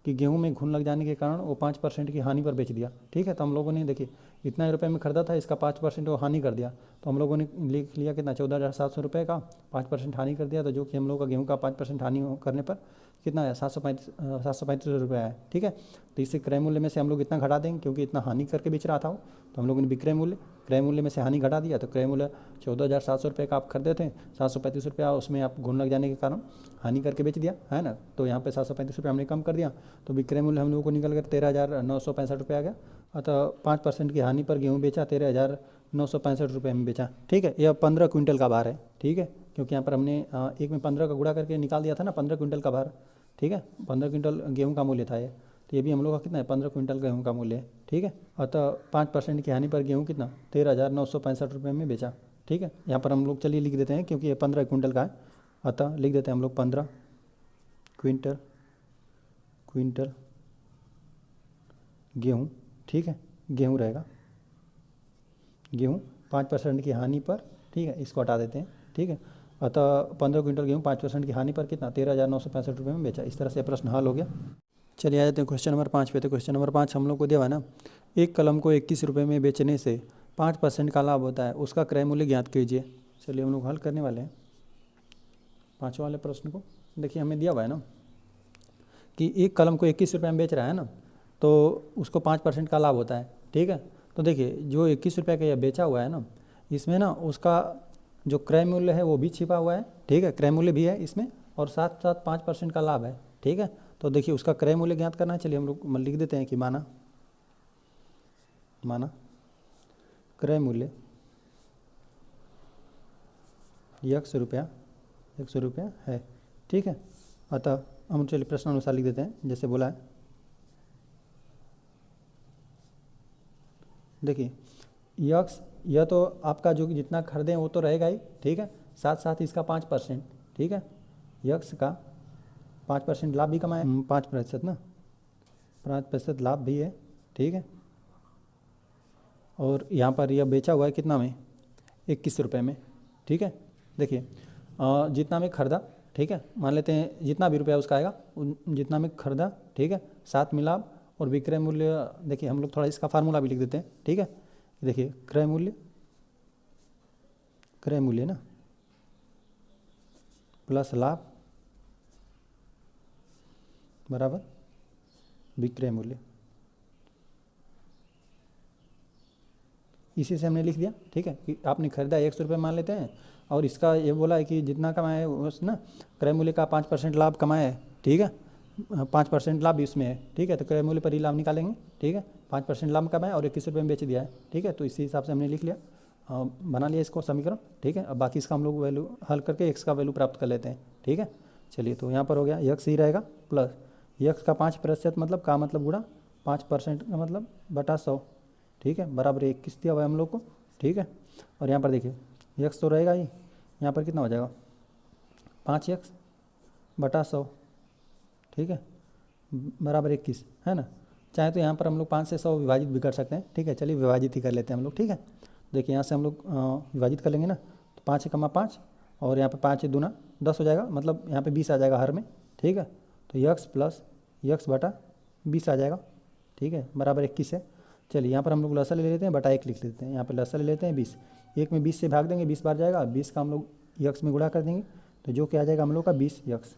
कि गेहूँ में घुन लग जाने के कारण वो 5% की हानि पर बेच दिया, ठीक है। तो हम लोगों ने देखिए इतना रुपये में खरीदा था, इसका 5% वो हानि कर दिया, तो हम लोगों ने लिख लिया कितना 14,700 रुपये का 5% हानि कर दिया, तो जो कि हम लोग का गेहूँ का 5% हानि करने पर कितना है 735 रुपये है। ठीक है, तो इससे क्रय मूल्य में से हम लोग इतना घटा देंगे, क्योंकि इतना हानि करके बेच रहा था वो, तो हम लोगों ने विक्रय मूल्य क्रय मूल्य में से हानि घटा दिया, तो क्रय मूल्य 14,700 रुपये का आप खरीदे थे, 735 रुपया उसमें आप घून लग जाने के कारण हानि करके बेच दिया है ना, तो यहाँ पे 735 रुपये हमने कम कर दिया, तो विक्रय मूल्य हम लोगों को निकल कर 13,965 रुपये आ गया। अतः 5% की हानि पर गेहूँ बेचा, 13,965 रुपये में बेचा। ठीक है, यह 15 क्विंटल का भार है। ठीक है, क्योंकि यहाँ पर हमने एक में 15 का गुणा करके निकाल दिया था ना, 15 क्विंटल का भार। ठीक है, 15 क्विंटल गेहूँ का मूल्य था ये, तो ये भी हम लोग का कितना है 15 क्विंटल गेहूँ का मूल्य है। ठीक है, अतः 5% की हानि पर गेहूँ कितना 13,965 रुपये में बेचा। ठीक है, यहाँ पर हम लोग चलिए लिख देते हैं, क्योंकि ये 15 क्विंटल का है, अतः लिख देते हैं हम लोग 15 क्विंटल गेहूँ। ठीक है, गेहूँ रहेगा, गेहूँ 5% की हानि पर, ठीक है, इसको हटा देते हैं। ठीक है, अतः 15 क्विंटल गेहूँ 5% की हानि पर कितना 13,965 रुपये में बेचा। इस तरह से प्रश्न हल हो गया। चलिए आ जाते हैं क्वेश्चन नंबर 5 पे। तो क्वेश्चन नंबर 5 हम लोग को दिया हुआ है ना, एक कलम को 21 रुपये में बेचने से 5% का लाभ होता है, उसका क्रय मूल्य ज्ञात कीजिए। चलिए हम लोग हल करने वाले हैं 5 वाले प्रश्न को। देखिए हमें दिया हुआ है ना कि एक कलम को 21 रुपये में बेच रहा है ना, तो उसको 5% का लाभ होता है। ठीक है, तो देखिए जो 21 रुपये का यह बेचा हुआ है ना, इसमें ना उसका जो क्रय मूल्य है वो भी छिपा हुआ है। ठीक है, क्रय मूल्य भी है इसमें, और साथ साथ 5% का लाभ है। ठीक है, तो देखिए उसका क्रय मूल्य ज्ञात करना है। चलिए हम लोग लिख देते हैं कि माना क्रय मूल्य x रुपया है। ठीक है, अतः हम चलिए प्रश्न अनुसार लिख देते हैं जैसे बोला है। देखिए यक्स, यह तो आपका जो जितना खरीदें वो तो रहेगा ही। ठीक है, साथ साथ इसका 5%। ठीक है, यक्स का 5% लाभ भी कमाए, 5% ना, 5% लाभ भी है। ठीक है, और यहाँ पर यह बेचा हुआ है कितना में 21 रुपये में। ठीक है, देखिए जितना में खरीदा, ठीक है, मान लेते हैं जितना भी रुपया उसका आएगा जितना में खरीदा। ठीक है, साथ में लाभ और विक्रय मूल्य। देखिए हम लोग थोड़ा इसका फार्मूला भी लिख देते हैं। ठीक है, देखिए क्रय मूल्य ना प्लस लाभ बराबर विक्रय मूल्य, इसी से हमने लिख दिया। ठीक है, कि आपने खरीदा 100 रुपये मान लेते हैं, और इसका ये बोला है कि जितना कमाए उस ना क्रय मूल्य का 5% लाभ कमाए है। ठीक है, 5% लाभ इसमें है। ठीक है, तो क्रय मूल्य पर ही लाभ निकालेंगे। ठीक है, 5% लाभ कमाए और 21 रुपये में बेच दिया है। ठीक है, तो इसी हिसाब से हमने लिख लिया, बना लिया इसको समीकरण। ठीक है, अब बाकी इसका हम लोग वैल्यू हल करके एक्स का वैल्यू प्राप्त कर लेते हैं। ठीक है, चलिए तो यहाँ पर हो गया यक्स ही रहेगा प्लस यक्स का 5% मतलब का मतलब गुणा 5% का मतलब बटा 100। ठीक है, बराबर 21 दिया हुआ है हम लोग को। ठीक है, और यहाँ पर देखिए यक्स तो रहेगा ही, यहाँ पर कितना हो जाएगा 5x बटा 100। ठीक है, बराबर 21 है ना। चाहे तो यहाँ पर हम लोग 5 से 100 विभाजित भी कर सकते हैं। ठीक है, चलिए विभाजित ही कर लेते हैं हम लोग। ठीक है, देखिए यहाँ से हम लोग विभाजित कर लेंगे ना, तो 5 कमा 5 और यहाँ पर 5 दूना 10 हो जाएगा, मतलब यहाँ पे 20 आ जाएगा हर में। ठीक है, तो यक्स प्लस यक्स बटा 20 आ जाएगा। ठीक है, बराबर 21 है। चलिए यहाँ पर हम लोग लसा ले लेते हैं, बटा 1 लिख लेते हैं। यहाँ पर लसा ले लेते हैं 20, 1 में 20 से भाग देंगे, 20 बार जाएगा, 20 का हम लोग यक्स में गुणा कर देंगे, तो जो क्या आ जाएगा हम लोग का 20 यक्स।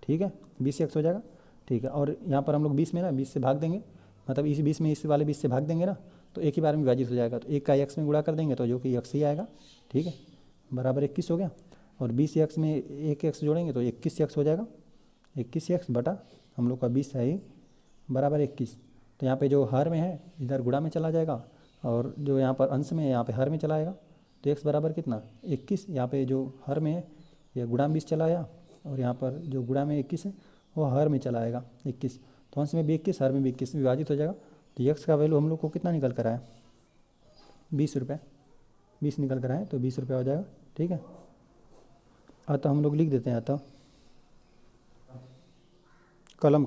ठीक है, 20 यक्स हो जाएगा। ठीक है, और यहाँ पर हम लोग 20 में ना 20 से भाग देंगे, मतलब इस 20 में इस वाले 20 से भाग देंगे ना, तो एक ही बार में विभाजित हो जाएगा, तो 1 का यक्स में गुणा कर देंगे, तो जो कि यक्स ही आएगा। ठीक है, बराबर 21 हो गया, और 20 यक्स में 1 यक्स जोड़ेंगे तो 21 यक्स हो जाएगा। 21 यक्स बटा हम लोग का 20 है ही बराबर 21। तो यहाँ पे जो हर में है इधर गुणा में चला जाएगा, और जो यहाँ पर अंश में है यहाँ पे हर में चला आएगा, तो x बराबर कितना 21। यहाँ पे जो हर में है यह गुणा में 20 चला आया, और यहाँ पर जो गुणा में 21 है वो हर में चला आएगा 21, तो अंश में भी 21 हर में भी 21 विभाजित हो जाएगा। तो x का वैल्यू हम लोग को कितना निकल कर आया 20 रुपये, 20 निकल कर आए, तो 20 रुपये हो जाएगा। ठीक है, अतः हम लोग लिख देते हैं, अतः कलम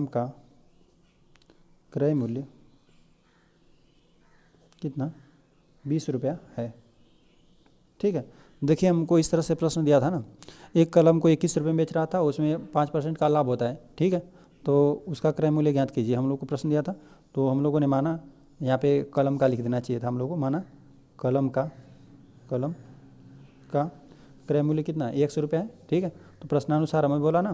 का क्रय मूल्य कितना 20 रुपया है। ठीक है, देखिए हमको इस तरह से प्रश्न दिया था ना, एक कलम को 21 रुपये में बेच रहा था, उसमें 5% का लाभ होता है। ठीक है, तो उसका क्रय मूल्य ज्ञात कीजिए, हम लोग को प्रश्न दिया था। तो हम लोगों ने माना यहाँ पे कलम का लिख देना चाहिए था हम लोगों को, माना कलम का क्रय मूल्य कितना 100 रुपये है। ठीक है, तो प्रश्नानुसार हमें बोला ना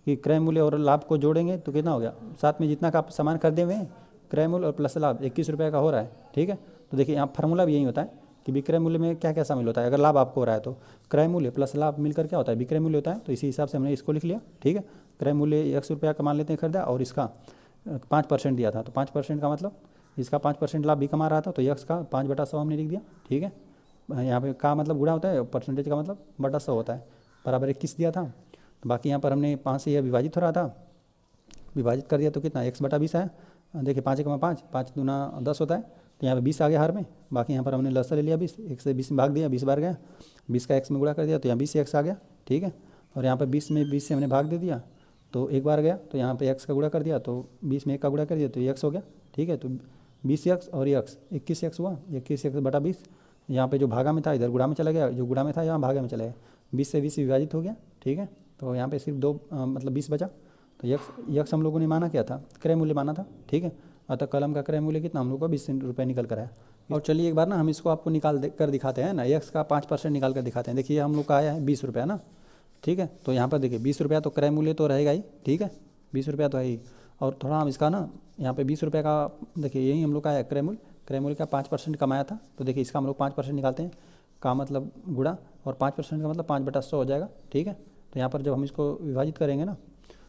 कि क्रय मूल्य और लाभ को जोड़ेंगे तो कितना हो गया, साथ में जितना का आप सामान खरीदे हुए हैं क्रय मूल्य और प्लस लाभ 21 रुपये का हो रहा है। ठीक है, तो देखिए यहाँ फार्मूला भी यही होता है कि विक्रय मूल्य में क्या क्या शामिल होता है। अगर लाभ आपको हो रहा है तो क्रय मूल्य प्लस लाभ मिलकर क्या होता है, विक्रय मूल्य होता है। तो इसी हिसाब से हमने इसको लिख लिया। ठीक है, क्रय मूल्य 100 रुपये का मान लेते हैं खरीदा और इसका 5% दिया था, तो 5% का मतलब इसका 5% लाभ भी कमा रहा था, तो यक्स का 5/100 हमने लिख दिया। ठीक है, यहाँ पे का मतलब गुणा होता है, परसेंटेज का मतलब बटा 100 होता है, बराबर 21 दिया था। तो बाकी यहाँ पर हमने 5 से यह विभाजित हो रहा था, विभाजित कर दिया तो कितना x/20 है। देखिए 5 × 5, 5 दूना 10 होता है, तो यहाँ पे 20 आ गया हर में। बाकी यहाँ पर हमने लसा ले लिया 20, 1 से 20 में भाग दिया, 20 बार गया, 20 का x में गुणा कर दिया तो यहाँ 20 x आ गया। ठीक है, और यहाँ पर 20 में 20 से हमने भाग दे दिया तो एक बार गया, तो यहाँ पे x का गुणा कर दिया तो 20 में 1 का गुणा कर दिया तो x हो गया। ठीक है, तो 20x और x 21x हुआ, 21x/20। यहाँ पे जो भागा में था इधर गुणा में चला गया, जो गुणा में था यहाँ भागा में चला गया, 20 से 20 विभाजित हो गया। ठीक है, तो यहाँ पे सिर्फ 2 मतलब 20 बचा। तो यक्स हम लोगों ने माना क्या था, क्रय मूल्य माना था। ठीक है, अतः कलम का क्रय मूल्य कितना हम लोग को 20 रुपये निकल कर आया। और चलिए एक बार ना हम इसको आपको निकाल कर दिखाते हैं ना, यक्स का 5% निकाल कर दिखाते हैं। देखिए हम लोग का आया है 20 रुपया ना। ठीक है, तो यहाँ पर देखिए 20 रुपया तो क्रय मूल्य तो रहेगा ही। ठीक है, 20 रुपया तो है ही, और थोड़ा हम इसका ना यहाँ पे 20 रुपये का देखिए यही हम लोग का है क्रय मूल्य का 5% कमाया था। तो देखिए इसका हम लोग 5% निकालते हैं, का मतलब गुणा, और 5% का मतलब 5/100 हो जाएगा। ठीक है, तो यहाँ पर जब हम इसको विभाजित करेंगे ना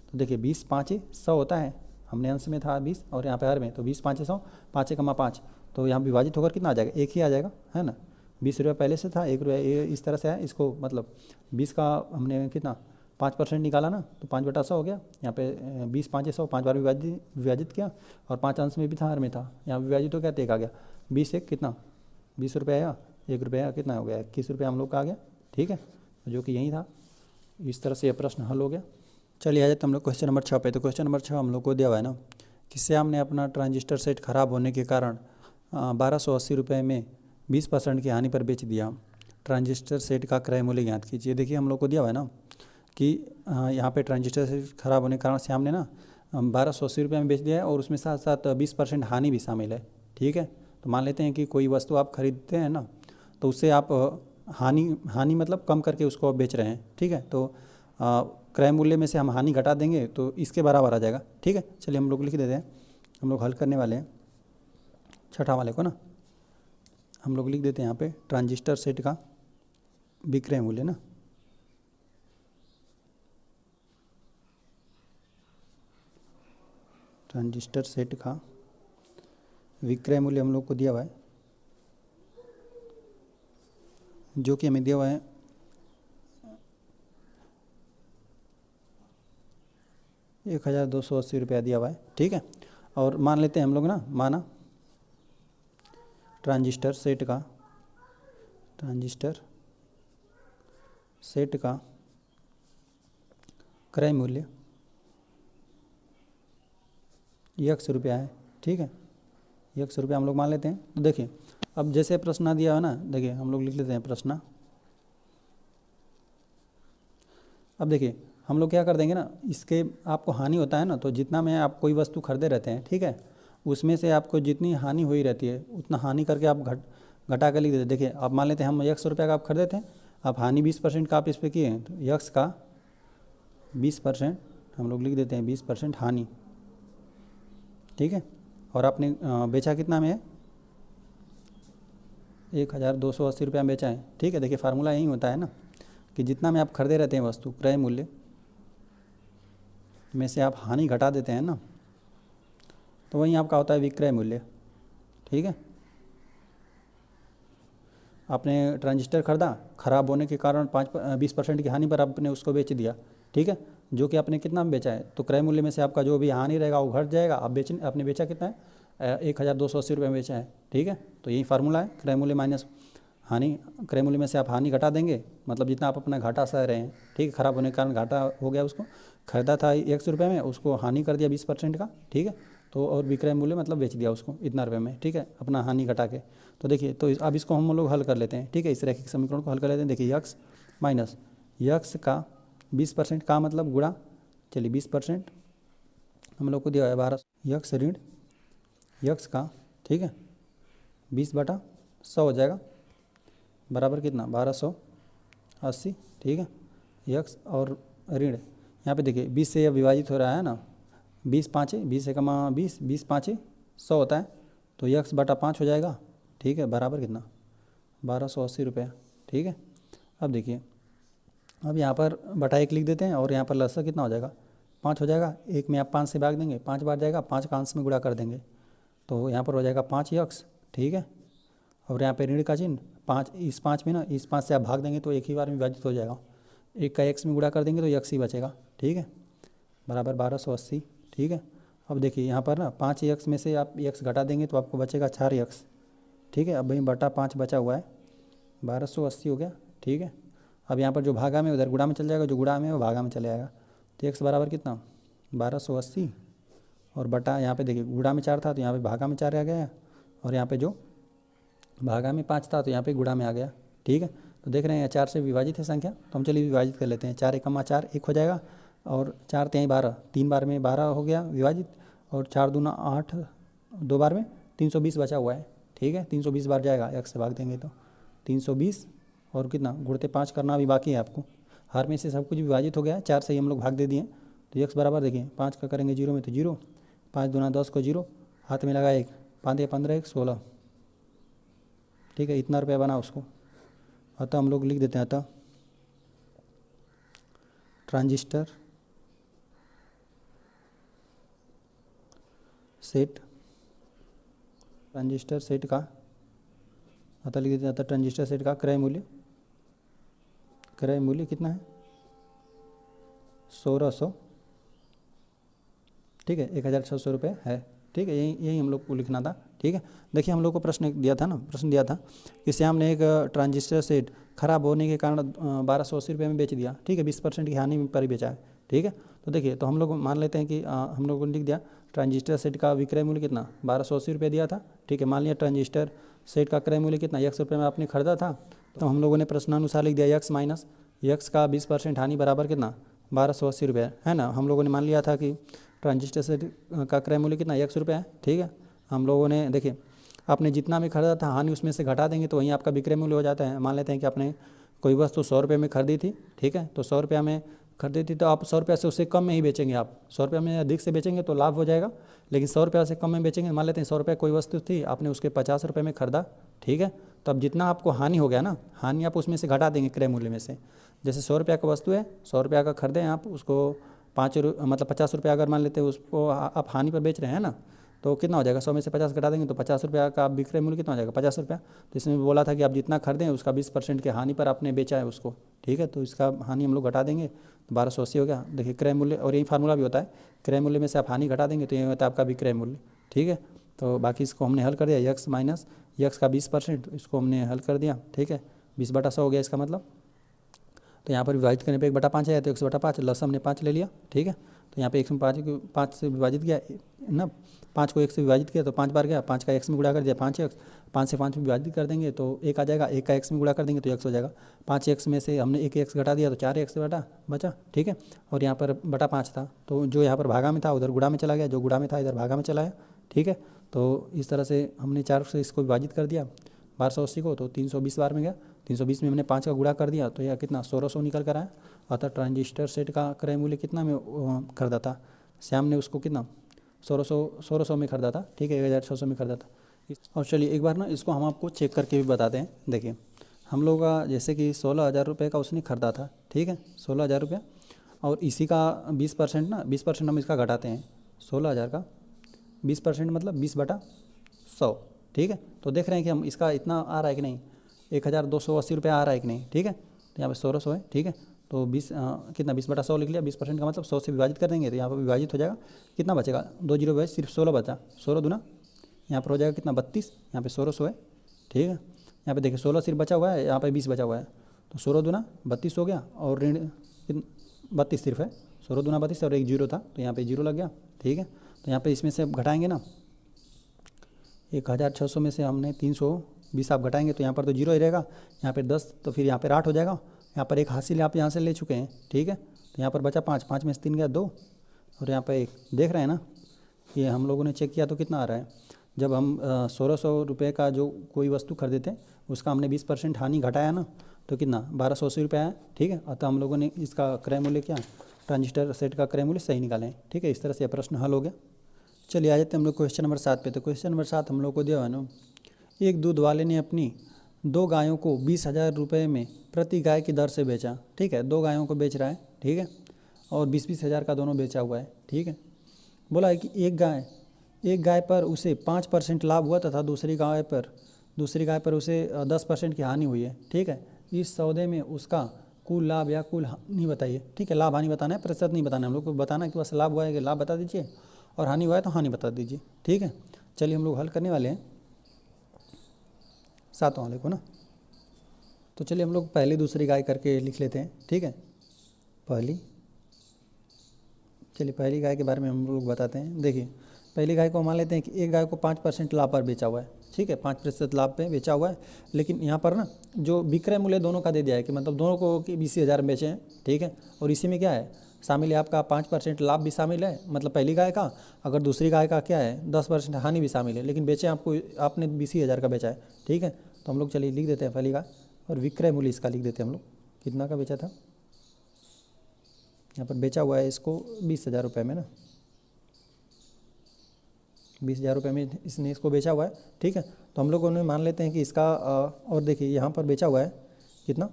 तो देखिए 20 5 100 होता है, हमने अंश में था 20 और यहाँ पे हर में, तो 20 5 100, 5 × 5, तो यहाँ विभाजित होकर कितना आ जाएगा, 1 ही आ जाएगा, है ना। 20 रुपये पहले से था, 1 रुपया ये इस तरह से है। इसको मतलब 20 का हमने कितना 5% निकाला ना, तो 5/100 हो गया। यहाँ पे 20 5 100 5 बार विभाजित किया, और 5 अंश में भी था, हर में था, यहाँ विभाजित हो गया तो 1 आ गया। 20 1 कितना 20 रुपये आया, 1 रुपया कितना हो गया 21 रुपये हम लोग का आ गया। ठीक है, जो कि यही था। इस तरह से ये प्रश्न हल हो गया। चलिए आ जाते हम लोग क्वेश्चन नंबर 6 पे। तो क्वेश्चन नंबर 6 हम लोग को दिया हुआ है ना कि श्याम ने अपना ट्रांजिस्टर सेट खराब होने के कारण 1280 रुपये में 20% की हानि पर बेच दिया। ट्रांजिस्टर सेट का क्रय मूल्य ज्ञात कीजिए। देखिए हम लोग को दिया हुआ है ना कि यहाँ पे ट्रांजिस्टर सेट खराब होने के कारण श्याम ने ना 1280 रुपये में बेच दिया है, और उसमें साथ साथ 20% हानि भी शामिल है। ठीक है, तो मान लेते हैं कि कोई वस्तु आप खरीदते हैं ना, तो उससे आप हानि मतलब कम करके उसको बेच रहे हैं। ठीक है, तो क्रय मूल्य में से हम हानि घटा देंगे तो इसके बराबर आ जाएगा। ठीक है, चलिए हम लोग लिख देते हैं, हम लोग हल करने वाले हैं छठा वाले को ना, हम लोग लिख देते हैं यहाँ पे ट्रांजिस्टर सेट का विक्रय मूल्य ना, ट्रांजिस्टर सेट का विक्रय मूल्य हम लोग को दिया हुआ है, जो कि हमें दिया हुआ है 1280 रुपया दिया हुआ है। ठीक है, और मान लेते हैं हम लोग ना, माना ट्रांजिस्टर सेट का क्रय मूल्य 100 रुपया है। ठीक है, 100 रुपया हम लोग मान लेते हैं। तो देखिए अब जैसे प्रश्न दिया है ना, देखिए हम लोग लिख लेते हैं प्रश्न। अब देखिए हम लोग क्या कर देंगे ना, इसके आपको हानि होता है ना, तो जितना में आप कोई वस्तु खरीदे रहते हैं, ठीक है, उसमें से आपको जितनी हानि हुई रहती है उतना हानि करके आप घटा कर लिख देते। देखिए आप मान लेते हैं हम 100 रुपया का आप खरीदे थे, आप हानि 20% का आप इस पर किए हैं, तो यक्स का 20% हम लोग लिख देते हैं, 20% हानि। ठीक है, और आपने बेचा कितना में है, 1280 रुपया में बेचा है। ठीक है, देखिए फार्मूला यही होता है ना कि जितना में आप खरीदे रहते हैं वस्तु क्रय मूल्य में से आप हानि घटा देते हैं ना, तो वही आपका होता है विक्रय मूल्य। ठीक है, आपने ट्रांजिस्टर खरीदा, खराब होने के कारण 20% की हानि पर आपने उसको बेच दिया। ठीक है, जो कि आपने कितना में बेचा है, तो क्रय मूल्य में से आपका जो भी हानि रहेगा वो घट जाएगा। आप आपने बेचा कितना है, 1280 रुपये में बेचा है। ठीक है, तो यही फार्मूला है, क्रय मूल्य माइनस हानि। क्रय मूल्य में से आप हानि घटा देंगे, मतलब जितना आप अपना घाटा सह रहे हैं। ठीक है, खराब होने के कारण घाटा हो गया, उसको खरीदा था 100 रुपये में, उसको हानि कर दिया 20% का। ठीक है, तो और विक्रय मूल्य मतलब बेच दिया उसको इतना रुपये में। ठीक है, अपना हानि घटा के। तो देखिए तो अब इसको हम लोग हल कर लेते हैं। ठीक है, इस रैखिक समीकरण को हल कर लेते हैं। देखिए यक्स माइनस यक्स का 20% का मतलब गुणा, चलिए 20% हम लोग को दिया है 1200, यक्स ऋण यक्स का, ठीक है, 20/100 हो जाएगा, बराबर कितना 1280, ठीक है। यक्स और ऋण यहाँ पे देखिए 20 से यह विभाजित हो रहा है ना, 20 5 20 से कमा 20, 20 5 100 होता है, तो यक्स/5 हो जाएगा, ठीक है, बराबर कितना 1280 रुपये, ठीक है। अब देखिए, अब यहाँ पर बटा 1 लिख देते हैं और यहाँ पर लसा कितना हो जाएगा 5 हो जाएगा। 1 में आप 5 से भाग देंगे, 5 बार जाएगा, 5 का अंश में गुणा कर देंगे, तो यहाँ पर हो जाएगा 5 यक्स, ठीक है। और यहाँ पे ऋण का चिन्ह 5, इस 5 में ना, इस 5 से आप भाग देंगे तो एक ही बार में विभाजित हो जाएगा, 1 का एक्स में गुणा कर देंगे तो यक्स ही बचेगा, ठीक है, बराबर 1280, ठीक है। अब देखिए यहाँ पर ना 5 यक्स में से आप यक्स घटा देंगे तो आपको बचेगा 4 यक्स, ठीक है। अब भाई बटा 5 बचा हुआ है, 1280 हो गया, ठीक है। अब यहाँ पर जो भागा में उधर गुणा में चल जाएगा, जो गुणा में वो भागा में चले जाएगा, तो एक्स बराबर कितना 1280 और बटा यहाँ पे देखिए गुणा में 4 था तो यहाँ पे भागा में 4 आ गया, और यहाँ पे जो भागा में 5 था तो यहाँ पे गुणा में आ गया, ठीक है। तो देख रहे हैं 4 से विभाजित है संख्या, तो हम चलिए विभाजित कर लेते हैं। 4 एकमा 4 1 हो जाएगा, और 4 3 12, 3 बार में 12 हो गया विभाजित, और 4 दूना 8, 2 बार में 320 बचा हुआ है, ठीक है। 320 बार जाएगा, एक्स से भाग देंगे तो 320, और कितना गुणते 5 करना अभी बाकी है आपको। हर में से सब कुछ विभाजित हो गया है, 4 से ही हम लोग भाग दे दिए, तो एक्स बराबर देखिए 5 का करेंगे 0 में तो 0, 5 दूना 10 को 0, हाथ में लगा 1, 5 या 15 1 16, ठीक है। इतना रुपया बना उसको, अतः हम लोग लिख देते हैं, अतः ट्रांजिस्टर सेट का, अतः लिख देते हैं, अतः ट्रांजिस्टर सेट का क्रय मूल्य कितना है 1600, ठीक है, 1600 रुपये है, ठीक है। यही हम लोग को लिखना था, ठीक है। देखिए हम लोग को प्रश्न दिया था कि श्याम ने एक ट्रांजिस्टर सेट खराब होने के कारण 1280 रुपये में बेच दिया, ठीक है, 20% की हानि पर ही बेचा है, ठीक है। तो देखिए, तो हम लोग मान लेते हैं कि हम लोगों ने लिख दिया ट्रांजिस्टर सेट का विक्रय मूल्य कितना 1280 रुपये दिया था, ठीक है। मान लिया ट्रांजिस्टर सेट का क्रय मूल्य कितना यक्स रुपये में आपने खरीदा था, तो हम लोगों ने प्रश्नानुसार लिख दिया यक्स माइनस यक्स का 20% हानि बराबर कितना 1280 रुपये है ना। हम लोगों ने मान लिया था कि ट्रांजिस्टर सेट का क्रय मूल्य कितना यक्स रुपये है, ठीक है। हम लोगों ने देखिए आपने जितना में खरीदा था हानि उसमें से घटा देंगे तो वहीं आपका विक्रय मूल्य हो जाता है। मान लेते हैं कि आपने कोई वस्तु 100 रुपये में खरीदी थी, ठीक है, तो 100 रुपया में खरीदी थी तो आप 100 रुपये से उससे कम में ही बेचेंगे। आप 100 रुपये में अधिक से बेचेंगे तो लाभ हो जाएगा, लेकिन 100 रुपये से कम में बेचेंगे। मान लेते हैं 100 रुपये कोई वस्तु थी, आपने उसके 50 रुपये में खरीदा, ठीक है, तब जितना आपको हानि हो गया ना, हानि आप उसमें से घटा देंगे क्रय मूल्य में से। जैसे 100 रुपये का वस्तु है, 100 रुपये का खरीदें आप, उसको 50 रुपये अगर मान लेते हैं उसको आप हानि पर बेच रहे हैं ना, तो कितना हो जाएगा 100 में से 50 घटा देंगे तो 50 रुपया का विक्रय मूल्य कितना हो जाएगा 50 रुपया। तो इसमें बोला था कि आप जितना खरीदें उसका 20% के हानि पर आपने बेचा है उसको, ठीक है, तो इसका हानि हम लोग घटा देंगे तो 1280 हो गया। देखिए क्रय मूल्य, और यही फार्मूला भी होता है, क्रय मूल्य में से आप हानि घटा देंगे तो ये होता है आपका विक्रय मूल्य, ठीक है। तो बाकी इसको हमने हल कर दिया, यक्स माइनस यक्स का 20%, इसको हमने हल कर दिया, ठीक है, 20/100 हो गया इसका मतलब। तो यहाँ पर विभाजित करने पे 1/5 आया तो 100/5, लस हमने 5 ले लिया, ठीक है। तो यहाँ पे 1 में 5 से विभाजित किया ना, 5 को 1 से विभाजित किया तो 5 बार गया, 5 का x में गुणा कर दिया 5x, 5 से 5 में विभाजित कर देंगे तो 1 आ जाएगा, 1 का x में गुणा कर देंगे तो x हो जाएगा। 5x में से हमने 1 x घटा दिया तो 4x बचा, ठीक है। और यहाँ पर बटा 5 था तो जो यहाँ पर भागा में था उधर गुणा में चला गया, जो गुणा में था इधर भागा में चला गया, ठीक है। तो इस तरह से हमने 4 से इसको विभाजित कर दिया 1280 को, तो 320 बार में गया, 320 में हमने 5 का गुणा कर दिया तो यह कितना 1600 निकल कर आया। अतः ट्रांजिस्टर सेट का क्रय मूल्य कितना में खरीदा था श्याम ने, उसको कितना 1600 में खरीदा था, ठीक है, 1600 में खरीदा था। और चलिए एक बार ना इसको हम आपको चेक करके भी बताते हैं। देखिए हम लोग का जैसे कि 16,000 रुपये का उसने खरीदा था, ठीक है, 16,000 रुपया, और इसी का 20% ना 20% हम इसका घटाते हैं, 16,000 का 20% मतलब 20/100, ठीक है। तो देख रहे हैं कि हम इसका इतना आ रहा है कि नहीं, 1280 रुपया आ रहा है कि नहीं, ठीक है। तो यहाँ पे 1600 है, ठीक है, तो 20/100 लिख लिया, 20% का मतलब 100 से विभाजित कर देंगे तो यहाँ पर विभाजित हो जाएगा, कितना बचेगा 2 जीरो बचे, सिर्फ 16 बचा, 16 दूना यहाँ पर हो जाएगा कितना 32, यहाँ पे 1600 है, ठीक है। यहाँ पे देखिए 16 सिर्फ बचा हुआ है, यहाँ पे 20 बचा हुआ है, तो 16 दूना 32 हो गया, और ऋण 32 सिर्फ है, 16 दूना 32 और एक जीरो था तो यहाँ पे जीरो लग गया, ठीक है। तो यहाँ पे इसमें से घटाएंगे ना, 1600 में से हमने 320 आप घटाएंगे तो यहाँ पर तो जीरो ही रहेगा, यहाँ पे 10 तो फिर यहाँ पर 8 हो जाएगा, यहाँ पर एक हासिल आप यहाँ से ले चुके हैं, ठीक है। तो यहाँ पर बचा 5, 5 में से 3 गया 2, और यहाँ पर 1, देख रहे हैं ना, ये हम लोगों ने चेक किया तो कितना आ रहा है जब हम 1600 रुपये का जो कोई वस्तु खरीदते हैं उसका हमने 20% हानि घटाया ना, तो कितना 1280 रुपये आया। ठीक है, अतः हम लोगों ने इसका क्रय मूल्य क्या, ट्रांजिस्टर सेट का क्रय मूल्य सही निकाले हैं। ठीक है, इस तरह से यह प्रश्न हल हो गया। चलिए आ जाते हैं हम लोग क्वेश्चन नंबर 7 पे। तो क्वेश्चन नंबर 7 हम लोग को दिया हुआ है ना, एक दूध वाले ने अपनी 2 गायों को 20,000 रुपये में प्रति गाय की दर से बेचा। ठीक है, 2 गायों को बेच रहा है। ठीक है, और 20-20 हज़ार का दोनों बेचा हुआ है। ठीक है, बोला है कि एक गाय पर उसे 5% लाभ हुआ तथा दूसरी गाय पर उसे 10% की हानि हुई है। ठीक है, इस सौदे में उसका कुल लाभ या कुल हानि बताइए। ठीक है, लाभ हानि बताना है, प्रतिशत नहीं बताना है, हम लोग को बताना है कि बस लाभ हुआ है कि लाभ बता दीजिए और हानि हुआ है तो हानि बता दीजिए। ठीक है, चलिए हम लोग हल करने वाले हैं 7 वाले को ना। तो चलिए हम लोग पहली दूसरी गाय करके लिख लेते हैं। ठीक है, पहली गाय के बारे में हम लोग बताते हैं। देखिए, पहली गाय को मान लेते हैं कि एक गाय को 5% लाभ पर बेचा हुआ है। ठीक है, 5% लाभ पे बेचा हुआ है, लेकिन यहाँ पर ना जो विक्रय मूल्य दोनों का दे दिया है कि मतलब दोनों को कि 20,000 में बेचे हैं। ठीक है, और इसी में क्या है शामिल है, आपका 5% लाभ भी शामिल है, मतलब पहली गाय का। अगर दूसरी गाय का क्या है 10% हानि भी शामिल है, लेकिन बेचे आपने 20,000 का बेचा है। ठीक है, तो हम लोग चलिए लिख देते हैं पहली गाय, और विक्रय मूल्य इसका लिख देते हैं हम लोग, कितना का बेचा था। यहाँ पर बेचा हुआ है इसको 20,000 रुपये में ना, 20,000 रुपये में इसने इसको बेचा हुआ है। ठीक है, तो हम लोगों ने मान लेते हैं कि इसका और देखिए यहाँ पर बेचा हुआ है कितना,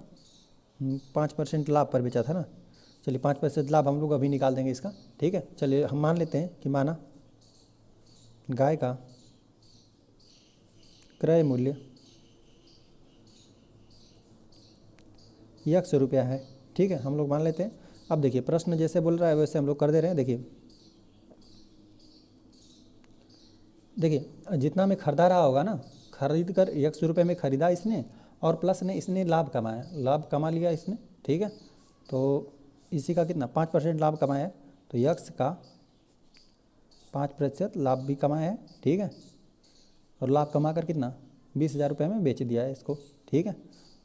5% लाभ पर बेचा था ना। चलिए 5% लाभ हम लोग अभी निकाल देंगे इसका। ठीक है, चलिए हम मान लेते हैं कि माना गाय का क्रय मूल्य ₹100 है। ठीक है, हम लोग मान लेते हैं। अब देखिए प्रश्न जैसे बोल रहा है वैसे हम लोग कर दे रहे हैं। देखिए जितना में खरीदा रहा होगा ना, खरीद कर ₹100 में खरीदा इसने, और प्लस ने इसने लाभ कमाया, लाभ कमा लिया इसने। ठीक है, तो इसी का कितना 5% लाभ कमाया है, तो यक्स का 5% लाभ भी कमाया है। ठीक है, और लाभ कमा कर कितना 20,000 रुपये में बेच दिया है इसको। ठीक है,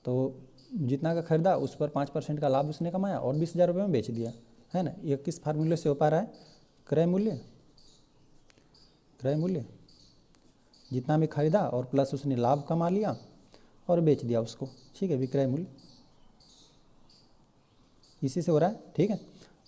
तो जितना का खरीदा उस पर 5% का लाभ उसने कमाया और 20,000 रुपये में बेच दिया है ना। ये किस फार्मूले से हो पा रहा है, क्रय मूल्य जितना में खरीदा और प्लस उसने लाभ कमा लिया और बेच दिया उसको। ठीक है, विक्रय मूल्य इसी से हो रहा है। ठीक है,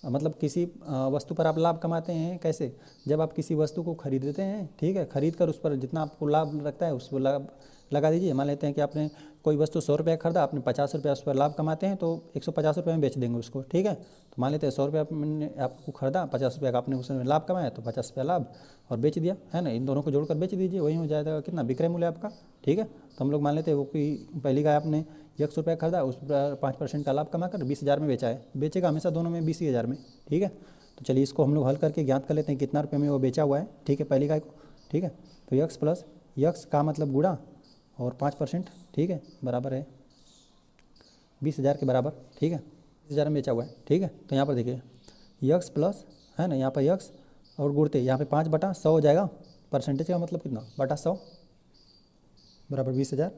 मतलब किसी वस्तु पर आप लाभ कमाते हैं कैसे, जब आप किसी वस्तु को खरीदते हैं। ठीक है, खरीद कर उस पर जितना आपको लाभ लगता है उस पर लाभ लगा दीजिए। मान लेते हैं कि आपने कोई वस्तु 100 रुपये खरीदा, आपने 50 रुपये उस पर लाभ कमाते हैं, तो 150 रुपये में बेच देंगे उसको। ठीक है, तो मान लेते हैं 100 रुपये आपने आपको खरीदा, 50 रुपये का आपने उसमें लाभ कमाया, तो 50 रुपये लाभ और बेच दिया है ना। इन दोनों को जोड़कर बेच दीजिए, वही हो जाएगा कितना विक्रय मूल्य आपका। ठीक है, तो हम लोग मान लेते हैं वो कि पहली गाय आपने 100 रुपये खरीदा, उस पर 5% का लाभ कमा कर 20,000 में बेचा है, बेचेगा हमेशा दोनों में 20,000 में। ठीक है, तो चलिए इसको हम लोग हल करके ज्ञात कर लेते हैं कितना रुपये में वो बेचा हुआ है। ठीक है, पहली गाय को। ठीक है, तो यक्स प्लस यक्स का मतलब गुणा और 5%। ठीक है, बराबर है 20,000 के बराबर। ठीक है, 20,000 में बेचा हुआ है। ठीक है, तो यहाँ पर देखिए यक्स प्लस है ना, यहाँ पर यक्स और गुणते यहाँ पे 5/100 हो जाएगा। परसेंटेज का मतलब कितना बटा 100 बराबर 20,000।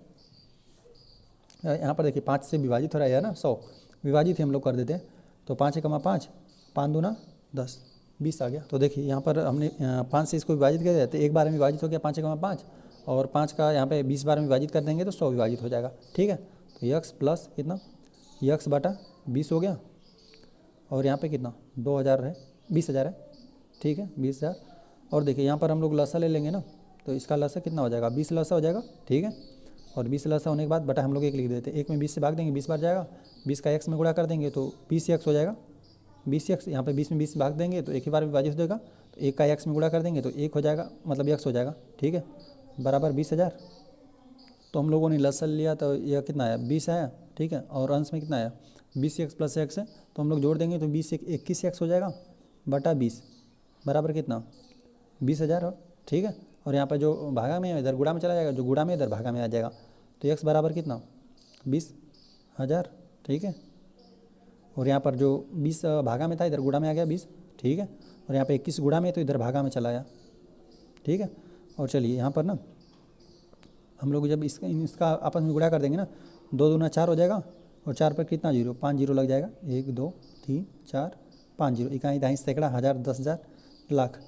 यहाँ पर देखिए 5 से विभाजित हो रहा है ना, 100 विभाजित ही हम लोग कर देते हैं, तो 5 × 5 5 दूना 10 20 आ गया। तो देखिए यहाँ पर हमने 5 से इसको विभाजित कर दिया, तो एक बार में विभाजित हो गया 5 × 5, और 5 का यहाँ पे 20 बार में विभाजित कर देंगे तो 100 विभाजित हो जाएगा। ठीक है, तो यक्स प्लस कितना यक्स बटा 20 हो गया, और यहाँ पे कितना 2,000 है, 20,000 है। ठीक है, 20,000, और देखिए यहाँ पर हम लोग लसा ले लेंगे ना, तो इसका लसा कितना हो जाएगा 20 लसा हो जाएगा। ठीक है, और 20 लसा होने के बाद बटा हम लोग 1 लिख देते हैं, 1 में 20 से भाग देंगे 20 बार जाएगा, 20 का x में गुणा कर देंगे तो 20 x हो जाएगा। 20 x यहाँ पे 20 में 20 भाग देंगे तो एक ही बार विभाजित हो जाएगा, तो 1 का x में गुणा कर देंगे तो 1 हो जाएगा, मतलब x हो जाएगा। ठीक है, बराबर 20,000। तो हम लोगों ने लसन लिया तो यह कितना आया 20 आया। ठीक है, और अंश में कितना आया 20x प्लस x है, तो हम लोग जोड़ देंगे तो 20 से 21x हो जाएगा बटा 20 बराबर कितना 20,000। ठीक है, और यहाँ पर जो भागा में इधर गुणा में चला जाएगा, जो गुणा में इधर भागा में आ जाएगा, तो x बराबर कितना 20,000। ठीक है, और यहाँ पर जो 20 भागा में था इधर गुणा में आ गया 20। ठीक है, और यहाँ पे 21 गुणा में तो इधर भागा में चला आया। ठीक है, और चलिए यहाँ पर ना हम लोग जब इसका आपस में गुणा कर देंगे ना, 2 दूना 4 हो जाएगा, और 4 पर कितना जीरो 5 जीरो लग जाएगा, 1 2 3 4 5 जीरो, इकाई दाई सैकड़ा हज़ार 10,000 लाख,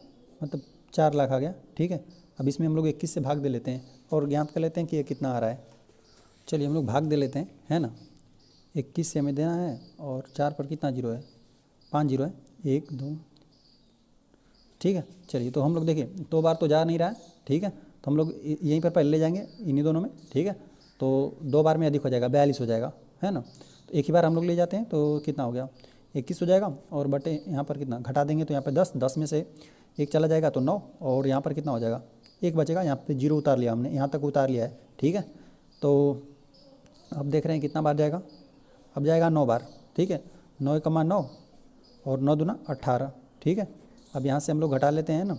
मतलब 4 लाख आ गया। ठीक है, अब इसमें हम लोग 21 से भाग दे लेते हैं और ज्ञात कर लेते हैं कि ये कितना आ रहा है। चलिए हम लोग भाग दे लेते हैं, है ना। 21 से हमें देना है और 4 पर कितना जीरो है, 5 जीरो है, 1 2, ठीक है। चलिए तो हम लोग देखिए 2 बार तो जा नहीं रहा है, ठीक है, तो हम लोग यहीं पर पहले ले जाएंगे इन्हीं दोनों में, ठीक है। तो 2 बार में अधिक हो जाएगा, 42 हो जाएगा, है ना। तो एक ही बार हम लोग ले जाते हैं तो कितना हो गया, 21 हो जाएगा और बटे यहाँ पर कितना घटा देंगे तो यहाँ पर 10, 10 में से 1 चला जाएगा तो 9 और यहाँ पर कितना हो जाएगा, 1 बचेगा। यहाँ पे 0 उतार लिया हमने, यहाँ तक उतार लिया है, ठीक है। तो अब देख रहे हैं कितना बार जाएगा, अब जाएगा 9 बार, ठीक है। 9 कमा 9 और 9 दूना 18, ठीक है। अब यहाँ से हम लोग घटा लेते हैं ना,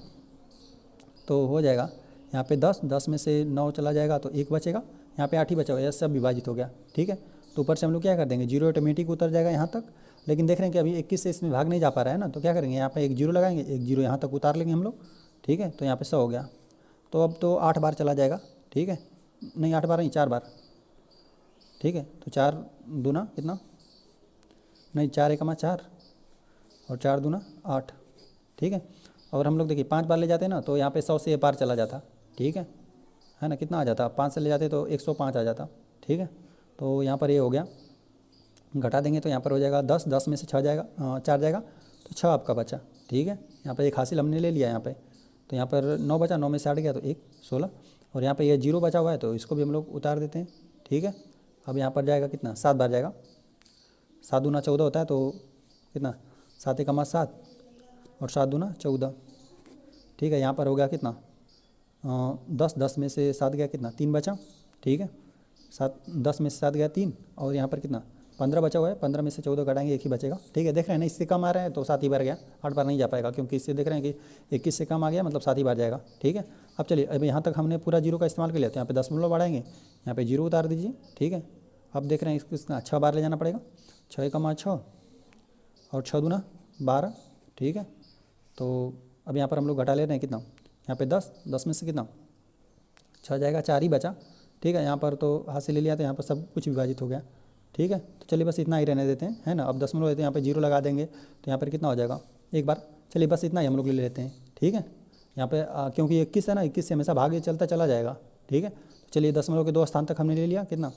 तो हो जाएगा यहाँ पे 10, 10 में से 9 चला जाएगा तो 1 बचेगा, यहाँ पे 8 ही बचा हुआ है, सब विभाजित हो गया, ठीक है। तो ऊपर से हम लोग क्या कर देंगे, 0 ऑटोमेटिक उतर जाएगा यहाँ तक। लेकिन देख रहे हैं कि अभी 21 से इसमें भाग नहीं जा पा रहा है ना, तो क्या करेंगे, यहाँ पे 1 0 लगाएंगे, 1 0 यहाँ तक उतार लेंगे हम लोग, ठीक है। तो यहाँ पे 100 हो गया। तो अब तो 8 बार चला जाएगा, ठीक है, नहीं 8 बार नहीं 4 बार, ठीक है। तो 4 दूना कितना, नहीं 4 एकमा 4 और 4 दूना 8, ठीक है। और हम लोग देखिए 5 बार ले जाते हैं ना, तो यहाँ पे 100 से ये पार चला जाता, ठीक है ना। कितना आ जाता, 5 से ले जाते तो 105 आ जाता, ठीक है। तो यहाँ पर ये हो गया, घटा देंगे तो यहाँ पर हो जाएगा 10, 10 में से 6 जाएगा, 4 जाएगा तो 6 आपका बचा, ठीक है। यहाँ पर एक हासिल हमने ले लिया यहाँ पे, तो यहाँ पर 9 बचा, 9 में से 8 गया तो 1 16 और यहाँ पर ये 0 बचा हुआ है तो इसको भी हम लोग उतार देते हैं, ठीक है। अब यहाँ पर जाएगा कितना, 7 बार जाएगा, 7 दूना 14 होता है तो कितना, 7 एकमा 7 और 7 दूना 14, ठीक है। यहाँ पर हो गया कितना, 10, 10 में से 7 गया कितना, 3 बचा, ठीक है। 10 में से 7 गया 3 और यहाँ पर कितना 15 बचा हुआ है, 15 में से 14 घटाएंगे 1 ही बचेगा, ठीक है। देख रहे हैं ना, इससे कम आ रहा है तो 7 ही बार गया, 8 बार नहीं जा पाएगा क्योंकि इससे देख रहे हैं कि 21 से कम आ गया मतलब 7 ही बार जाएगा, ठीक है। अब चलिए अब यहाँ तक हमने पूरा 0 का इस्तेमाल कर लिया, तो यहाँ पे 10 बढ़ाएंगे, यहाँ पे 0 उतार दीजिए, ठीक है। अब देख रहे हैं इसको 6 बार ले जाना पड़ेगा, 6 एकमा 6 और 6 दूना 12, ठीक है। तो अब यहाँ पर हम लोग घटा ले रहे हैं कितना, यहाँ पे 10, 10 में से कितना 6 जाएगा, 4 ही बचा, ठीक है। यहाँ पर तो हाथ से ले लिया तो यहाँ पर सब कुछ विभाजित हो गया, ठीक है। तो चलिए बस इतना ही रहने देते हैं, है ना। अब 10 लेते हैं, यहाँ पे 0 लगा देंगे तो यहाँ पर कितना हो जाएगा, 1 बार। चलिए बस इतना ही हम लोग ले लेते हैं, ठीक है। यहाँ पे क्योंकि 21 है ना, 21 से हमेशा भाग चलता चला जाएगा, ठीक है। तो चलिए 10 के 2 स्थान तक हमने ले लिया, कितना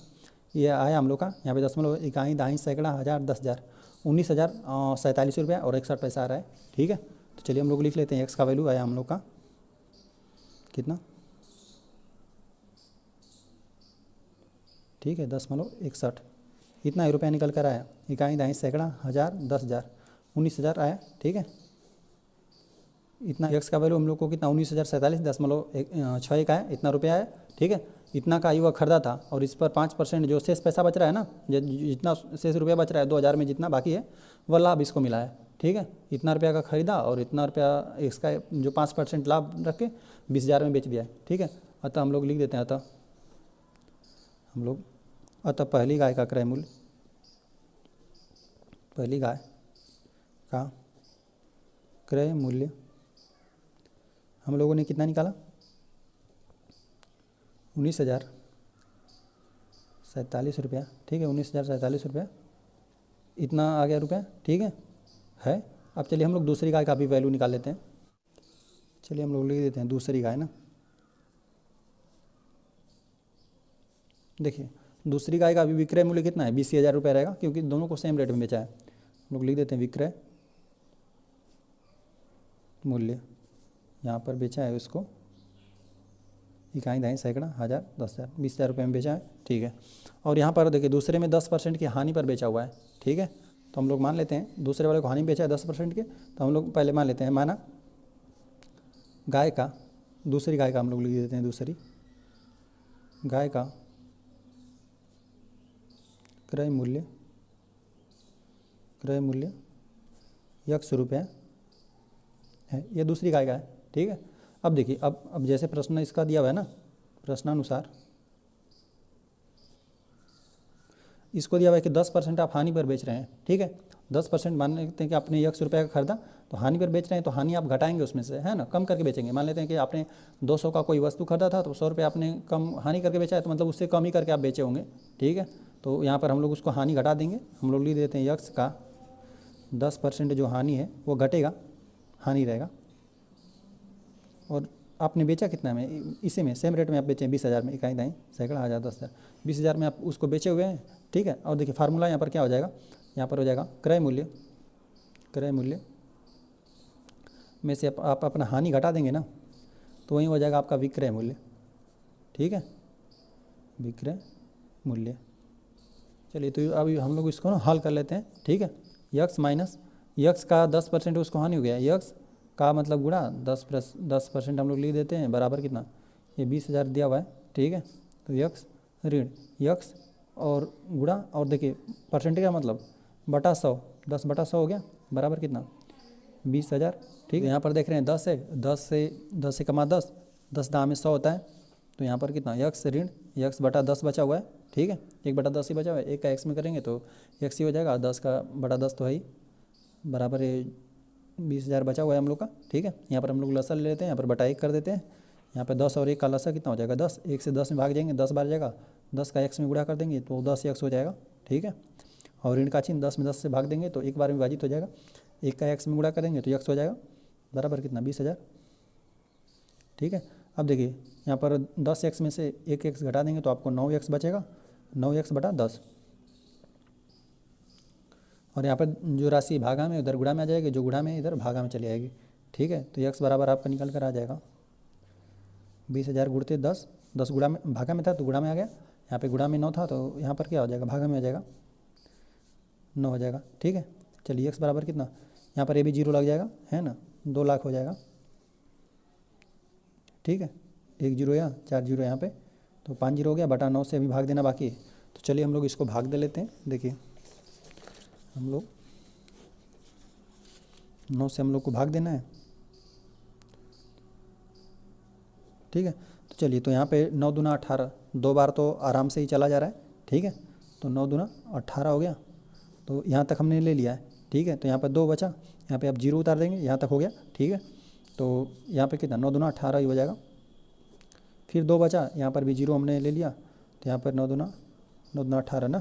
ये आया हम लोग का, यहाँ पे 10 इकाई दहाई सैकड़ा हज़ार 10,000 19,047 रुपया और 61 पैसा आ रहा है, ठीक है। तो चलिए हम लोग लिख लेते हैं, एक्स का वैल्यू आया हम लोग का कितना, ठीक है, 10,61 इतना ही रुपया निकल कर आया। इकाई दहाई सैकड़ा हज़ार 10,000 19,000 आया, ठीक है। इतना एक्स का वैल्यू हम लोग को कितना 19,047.6 का है, इतना रुपया है, ठीक है। इतना का युवा खरीदा था और इस पर 5% जो शेष पैसा बच रहा है ना, जितना शेष रुपया बच रहा है 2,000 में जितना बाकी है वह लाभ इसको मिला है, ठीक है। इतना रुपया का खरीदा और इतना रुपया इसका जो 5% लाभ रख के 20,000 में बेच दिया है, ठीक है। अतः हम लोग लिख देते हैं, अतः पहली गाय का क्रय मूल्य, पहली गाय का क्रय मूल्य हम लोगों ने कितना निकाला, 19,047 रुपया, ठीक है। 19,047 रुपया इतना आ गया रुपया, ठीक है। अब चलिए हम लोग दूसरी गाय का भी वैल्यू निकाल लेते हैं। चलिए हम लोग लिख देते हैं दूसरी गाय ना, देखिए दूसरी गाय का अभी विक्रय मूल्य कितना है, 20,000 रुपया रहेगा क्योंकि दोनों को सेम रेट में बेचा है। हम लोग लिख देते हैं विक्रय मूल्य, यहाँ पर बेचा है उसको इकाई दहाई सैकड़ा हज़ार 10,000 20,000 रुपये में बेचा है, ठीक है। और यहाँ पर देखिए दूसरे में 10% की हानि पर बेचा हुआ है, ठीक है। तो हम लोग मान लेते हैं दूसरे वाले को हानि बेचा है 10% के, तो हम लोग पहले मान लेते हैं, माना गाय का, दूसरी गाय का हम लोग लिख देते हैं, दूसरी गाय का क्रय मूल्य ₹100 है, ये दूसरी गाय का है, ठीक है। अब देखिए अब जैसे प्रश्न इसका दिया हुआ है ना, प्रश्नानुसार इसको दिया हुआ है कि 10% आप हानि पर बेच रहे हैं, ठीक है। 10% मान लेते हैं कि आपने ₹100 का खरीदा तो हानि पर बेच रहे हैं, तो हानि आप घटाएंगे उसमें से, है ना, कम करके बेचेंगे। मान लेते हैं कि आपने 200 का कोई वस्तु खरीदा था तो 100 रुपये आपने कम हानि करके बेचा है, तो मतलब उससे कम ही करके आप बेचे होंगे, ठीक है। तो यहाँ पर हम लोग उसको हानि घटा देंगे, हम लोग लिख देते हैं यक्स का 10% जो हानि है वो घटेगा, हानि रहेगा, और आपने बेचा कितना में, इसी में सेम रेट में आप बेचें 20,000 में, इकाई दाई सैकड़ा हज़ार 10,000, 20,000 में आप उसको बेचे हुए हैं, ठीक है। और देखिए फार्मूला यहाँ पर क्या हो जाएगा, यहाँ पर हो जाएगा क्रय मूल्य, क्रय मूल्य में से आप अपना हानि घटा देंगे ना, तो वही हो जाएगा आपका विक्रय मूल्य, ठीक है, विक्रय मूल्य। चलिए तो अभी हम लोग इसको ना हल कर लेते हैं, ठीक है। यक्स माइनस यक्स का 10% उसको हानि हो गया, यक्स का मतलब गुणा 10% हम लोग लिख देते हैं बराबर कितना, ये 20,000 दिया हुआ है, ठीक है। तो यक्स ऋण यक्स और गुणा, और देखिए परसेंटेज का मतलब बटा 100, 10/100 हो गया बराबर कितना 20,000, ठीक है। यहाँ पर देख रहे हैं 10 है, 10 से कमा 10, 10 दाम में 100 होता है, तो यहाँ पर कितना यक्स ऋण यक्स बटा 10 बचा हुआ है, ठीक है, 1/10 ही बचा हुआ है, एक का एक्स में करेंगे तो एक्स ही हो जाएगा, 10 का बटा 10 तो है ही, बराबर है 20,000 बचा हुआ है हम लोग का, ठीक है। यहाँ पर हम लोग लसा ले लेते हैं, यहाँ पर बटा 1 कर देते हैं, यहाँ पर 10 और 1 का लसा कितना हो जाएगा 10, 1 से 10 में भाग जाएंगे 10 बार जाएगा, 10 का एक्स में गुणा कर देंगे तो 10 एक्स हो जाएगा, ठीक है। और ऋण का चिन्ह 10 में 10 से भाग देंगे तो एक बार में विभाजित हो जाएगा, 1 का एक्स में गुणा करेंगे तो एक्स हो जाएगा बराबर कितना 20,000, ठीक है। अब देखिए यहाँ पर 10 एक्स में से 1 एक्स घटा देंगे तो आपको 9 एक्स बचेगा, 9 एक्स बटा 10, और यहाँ पर जो राशि भागा में उधर गुणा में आ जाएगी, जो गुणा में इधर भागा में चली आएगी, ठीक है। तो एक्स बराबर आपका निकल कर आ जाएगा 20,000 गुणते 10, 10 गुणा में भागा में था तो गुणा में आ गया, यहाँ पे गुणा में 9 था तो यहाँ पर क्या हो जाएगा भागा में आ जाएगा 9 हो जाएगा, ठीक है। चलिए एक्स बराबर कितना, यहाँ पर ये भी 0 लग जाएगा है ना, 2 लाख हो जाएगा, ठीक है, 1 0 या 4 0 यहाँ पे, तो 5 0 हो गया, बटा 9 से अभी भाग देना बाकी है। तो चलिए हम लोग इसको भाग दे लेते हैं, देखिए हम लोग 9 से हम लोग को भाग देना है, ठीक है। तो चलिए तो यहाँ पे 9 दूना 18, 2 बार तो आराम से ही चला जा रहा है, ठीक है। तो 9 दूना 18 हो गया, तो यहाँ तक हमने ले लिया है, ठीक है। तो यहाँ पर 2 बचा, यहाँ पे आप 0 उतार देंगे, यहाँ तक हो गया, ठीक है। तो यहाँ पे कितना 9 दूना 18 ही हो जाएगा, फिर 2 बचा, यहाँ पर भी 0 हमने ले लिया, तो यहाँ पर 9 दूना 18 ना,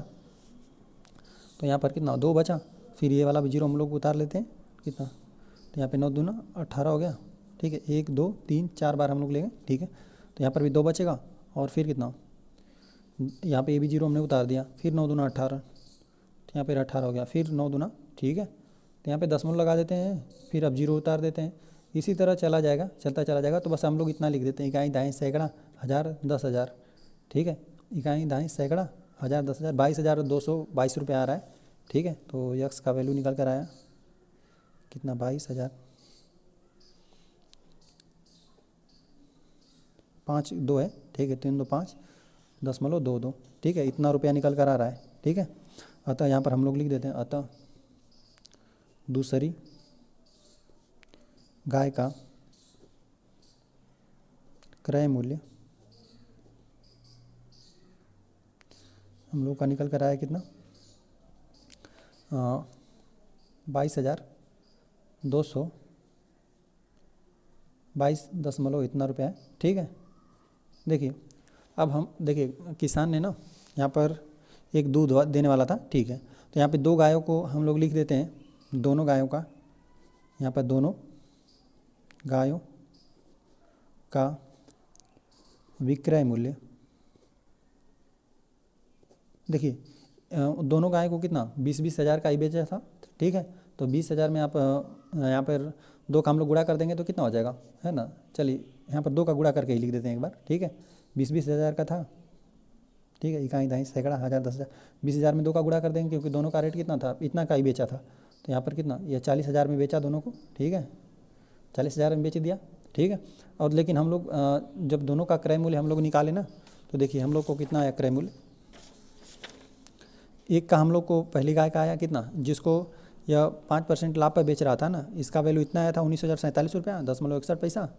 तो यहाँ पर कितना 2 बचा, फिर ये वाला भी 0 हम लोग उतार लेते हैं कितना, तो यहाँ पे 9 दूना 18 हो गया, ठीक है। 1 2 3 4 बार हम लोग लेंगे, ठीक है। तो यहाँ पर भी 2 बचेगा, और फिर कितना यहाँ पे ये भी 0 हमने उतार दिया, फिर 9 दूना 18, तो यहाँ पर 18 हो गया, फिर 9 दूना, ठीक है। तो यहाँ पे दशमलव लगा देते हैं, फिर अब 0 उतार देते हैं, इसी तरह चला जाएगा, चलता चला जाएगा। तो बस हम लोग इतना लिख देते हैं, इकाई दाएँ सैकड़ा हज़ार 10,000, ठीक है, इकाई दाएँ सैकड़ा हज़ार 10,000, 22,222 रुपये आ रहा है, ठीक है। तो यक्स का वैल्यू निकल कर आया कितना 22,000, 5 2 है, ठीक है, 3 2 5 .22, ठीक है, इतना रुपया निकल कर आ रहा है, ठीक है। अतः यहाँ पर हम लोग लिख देते हैं, अतः दूसरी गाय का क्रय मूल्य हम लोग का निकल कर आया कितना 22,222 दशमलव इतना रुपया है, ठीक है। देखिए अब हम देखिए किसान ने ना यहाँ पर एक दूध देने वाला था, ठीक है। तो यहाँ पे 2 गायों को हम लोग लिख देते हैं, दोनों गायों का, यहाँ पर दोनों गायों का विक्रय मूल्य, देखिए दोनों गाय को कितना 20-20 हज़ार का ही बेचा था, ठीक है। तो 20,000 में आप यहाँ पर 2 का हम लोग गुणा कर देंगे तो कितना हो जाएगा, है ना। चलिए यहाँ पर 2 का गुणा करके ही लिख देते हैं एक बार, ठीक है। 20-20 हज़ार का था, ठीक है, इकाई दाई सैकड़ा हज़ार 10,000, 20,000 में 2 का गुणा कर देंगे क्योंकि दोनों का रेट कितना था, इतना का ही बेचा था। तो यहाँ पर कितना ये 40,000 में बेचा दोनों को, ठीक है, 40,000 में बेच दिया, ठीक है। और लेकिन हम लोग जब दोनों का क्रय मूल्य हम लोग निकाले ना, तो देखिए हम लोग को कितना आया क्रय मूल्य, एक का हम लोग को पहली गाय का आया कितना, जिसको यह 5% लाभ पर बेच रहा था ना, इसका वैल्यू इतना आया था 19,047 रुपया 10.61 पैसा,